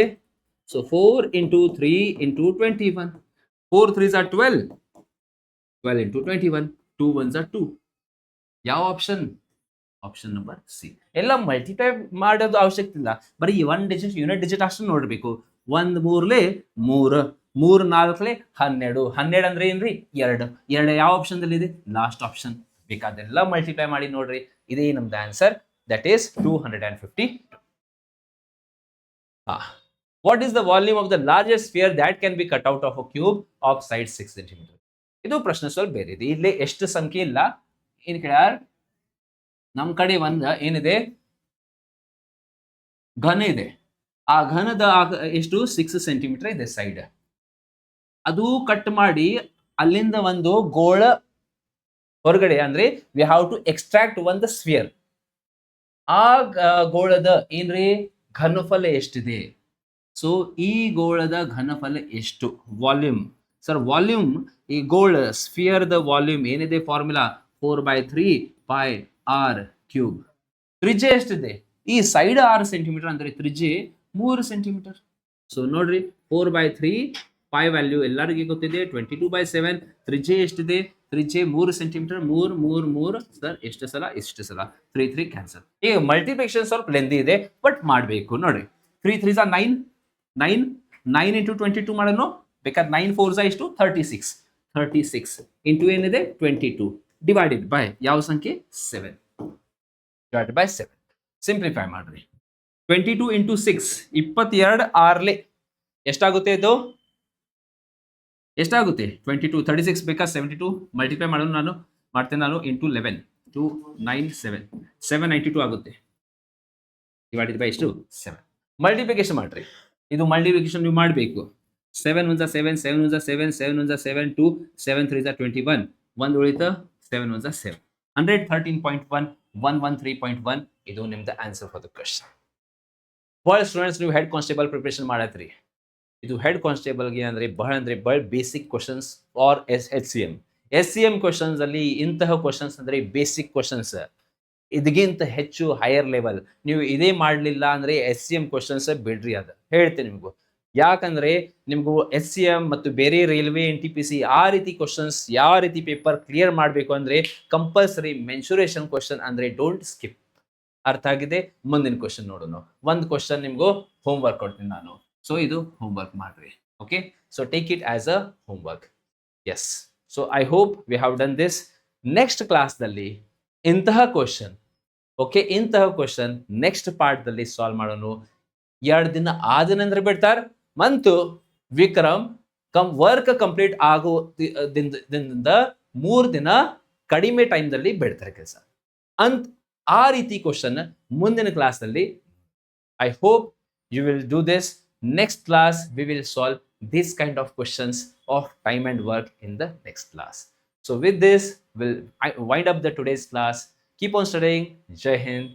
So 4 into 3 into 21. 4 3s are 12, 12 into 21. 2 1s are 2. ಯಾವ ಆಪ್ಷನ್, ಆಪ್ಷನ್ ನಂಬರ್ ಸಿ. ಎಲ್ಲ ಮಲ್ಟಿಪ್ಲೈ ಮಾಡೋದು ಅವಶ್ಯಕತೆ ಇಲ್ಲ, ಬರೀ 1 ಡಿಜಿಟ್ ಯೂನಿಟ್ ಡಿಜಿಟ್ ಅಷ್ಟು ನೋಡ್ಬೇಕು. 1 3 3, 3 4 12. 12 ಅಂದ್ರೆ ಏನ್ರಿ 2. 2 ಯಾವ ಆಪ್ಷನ್ ಅಲ್ಲಿ ಇದೆ, ಲಾಸ್ಟ್ ಆಪ್ಷನ್. ಬೇಕಾದೆಲ್ಲ ಮಲ್ಟಿಪ್ಲೈ ಮಾಡಿ ನೋಡ್ರಿ. ಇದೇ ನಮ್ದು answer, that is 250. What is the volume of the largest sphere that can be cut out of a cube of side 6 cm? ಇದು ಪ್ರಶ್ನೆ ಸ್ವಲ್ಪ ಬೇರೆ ಇದೆ. ಇಲ್ಲಿ ಎಷ್ಟು ಸಂಖ್ಯೆ ಇಲ್ಲ. ಇನ್ ಕಡೆ ನಮ್ ಕಡೆ ಒಂದು ಏನಿದೆ ಘನ ಇದೆ. ಆ ಘನದ ಎಷ್ಟು 6 ಸೆಂಟಿಮೀಟರ್ ಇದೆ ಸೈಡ್. ಅದು ಕಟ್ ಮಾಡಿ ಅಲ್ಲಿಂದ ಒಂದು ಗೋಳ ಹೊರಗಡೆ, ಅಂದ್ರೆ we have to extract one the sphere. ಆ ಗೋಳದ ಏನ್ರಿ ಘನಫಲ ಎಷ್ಟಿದೆ. ಸೊ ಈ ಗೋಳದ ಘನಫಲ ಎಷ್ಟು, ವಾಲ್ಯೂಮ್. ಸರ್ ವಾಲ್ಯೂಮ್, ಈ ಗೋಳ ಸ್ಫಿಯರ್ ದ ವಾಲ್ಯೂಮ್ ಏನಿದೆ ಫಾರ್ಮುಲಾ 4/3 ಪೈ ಆರ್ ಕ್ಯೂಬ್. ತ್ರಿಜ್ಯ ಎಷ್ಟಿದೆ, ಈ ಸೈಡ್ 6 ಸೆಂಟಿಮೀಟರ್ ಅಂದ್ರೆ ತ್ರಿಜ್ಯ 3 ಸೆಂಟಿಮೀಟರ್. ಸೊ ನೋಡ್ರಿ 4/3 5 ವ್ಯಾಲ್ಯೂ ಎಲ್ಲರಿಗೆ ಗೊತ್ತಿದೆ. 22/7 ತ್ರಿಜ್ಯೆ ಎಷ್ಟಿದೆ? ತ್ರಿಜ್ಯೆ 3 ಸೆಂಟಿಮೀಟರ್. 3 ಸರ್ ಎಷ್ಟು ಸಲ? ಇಷ್ಟು ಸಲ. 3 ಕ್ಯಾನ್ಸಲ್. ಈಗ ಮಲ್ಟಿಪ್ಲಿಕೇಶನ್ ಸ್ವಲ್ಪ ಲೆಂದಿ ಇದೆ ಬಟ್ ಮಾಡಬೇಕು ನೋಡ್ರಿ. 3 3 9 9 9 ಇಂಟು 22 ಮಾಡೋಣ. ಬೇಕಾದ್ರೆ 9 4 ಎಷ್ಟು? 36 ಇಂಟು ಏನಿದೆ 22 ಡಿವೈಡೆಡ್ ಬೈ ಯಾವ ಸಂಖ್ಯೆ? 7 ಡಿವೈಡೆಡ್ ಬೈ 7. ಸಿಂಪ್ಲಿಫೈ ಮಾಡ್ರಿ. 22 ಇಂಟು 6 22 6 ಎಷ್ಟಾಗುತ್ತೆ? ಇದು ಎಷ್ಟಾಗುತ್ತೆ? 22 36 ಬೇಕಾ? 72 ಮಲ್ಟಿಪ್ಲೈ ಮಾಡೋಣ. ನಾನು ಇಂಟು 11 2 9 7 792 ಆಗುತ್ತೆ. ಡಿವೈಡೆಡ್ ಬೈ ಎಷ್ಟು? 7. ಮಲ್ಟಿಪ್ಲಿಕೇಶನ್ ಮಾಡ್ರಿ. ಇದು ಮಲ್ಟಿಪ್ಲಿಕೇಶನ್ ನೀವು ಮಾಡಬೇಕು. 7 1 7 7 1 7 7 1 7 2 7 3 21 1 ಉಳಿತು. 7 1 7 113.1 113.1 ಇದು ನಿಮ್ದು answer for the question. Boy students, ನೀವು ಹೆಡ್ ಕಾನ್ಸ್ಟೇಬಲ್ ಪ್ರಿಪರೇಷನ್ ಮಾಡತ್ರಿ. ಇದು ಹೆಡ್ ಕಾನ್ಸ್ಟೇಬಲ್ಗೆ ಅಂದ್ರೆ ಬಹಳ basic questions for SCM questions ಅಲ್ಲಿ ಇಂತಹ ಕ್ವಶನ್ಸ್ ಅಂದ್ರೆ ಬೇಸಿಕ್ ಕ್ವಶನ್ಸ್. ಇದಕ್ಕಿಂತ ಹೆಚ್ಚು ಹೈಯರ್ ಲೆವೆಲ್ ನೀವು ಇದೇ ಮಾಡಲಿಲ್ಲ ಅಂದ್ರೆ SCM ಕ್ವಶನ್ಸ್ ಬಿಡ್ರಿ. ಅದು ಹೇಳ್ತೇನೆ ನಿಮಗೂ. ಯಾಕಂದ್ರೆ ನಿಮಗೂ SCM ಮತ್ತು ಬೇರೆ ರೈಲ್ವೆ NTPC ಆ ರೀತಿ ಕ್ವಶನ್ಸ್ ಯಾವ ರೀತಿ ಪೇಪರ್ ಕ್ಲಿಯರ್ ಮಾಡಬೇಕು ಅಂದ್ರೆ ಕಂಪಲ್ಸರಿ ಮೆನ್ಸುರೇಷನ್ ಕ್ವಶನ್ ಅಂದ್ರೆ ಡೋಂಟ್ ಸ್ಕಿಪ್. ಅರ್ಥ ಆಗಿದೆ? ಮುಂದಿನ ಕ್ವಶನ್ ನೋಡೋಣ. ಒಂದು ಕ್ವಶನ್ ನಿಮಗೂ ಹೋಮ್ ವರ್ಕ್ ಕೊಡ್ತೀನಿ ನಾನು. ಸೊ ಇದು ಹೋಮ್ ವರ್ಕ್ ಮಾಡ್ರಿ. Okay, so take it as a homework. Yes, so I hope we have done this. Next ಕ್ಲಾಸ್ದಲ್ಲಿ ಇಂತಹ ಕ್ವಶನ್, ಓಕೆ, ಇಂತಹ ಕ್ವಶನ್ ನೆಕ್ಸ್ಟ್ ಪಾರ್ಟ್ದಲ್ಲಿ ಸಾಲ್ವ್ ಮಾಡೋಣ. 2 ದಿನ ಆದ ನಂತರ ಬಿಡ್ತಾರೆ ಮತ್ತು ವಿಕ್ರಮ್ ವರ್ಕ್ ಕಂಪ್ಲೀಟ್ ಆಗೋ ದಿನದಿಂದ 3 ದಿನ ಕಡಿಮೆ ಟೈಮ್ದಲ್ಲಿ ಬಿಡ್ತಾರೆ ಕೆಲಸ ಅಂತ. ಆ ರೀತಿ ಕ್ವಶನ್ ಮುಂದಿನ ಕ್ಲಾಸ್ನಲ್ಲಿ I hope you will do this. Next class we will solve this kind of questions of time and work in the next class. So with this we'll wind up the today's class. Keep on studying. Jai Hind.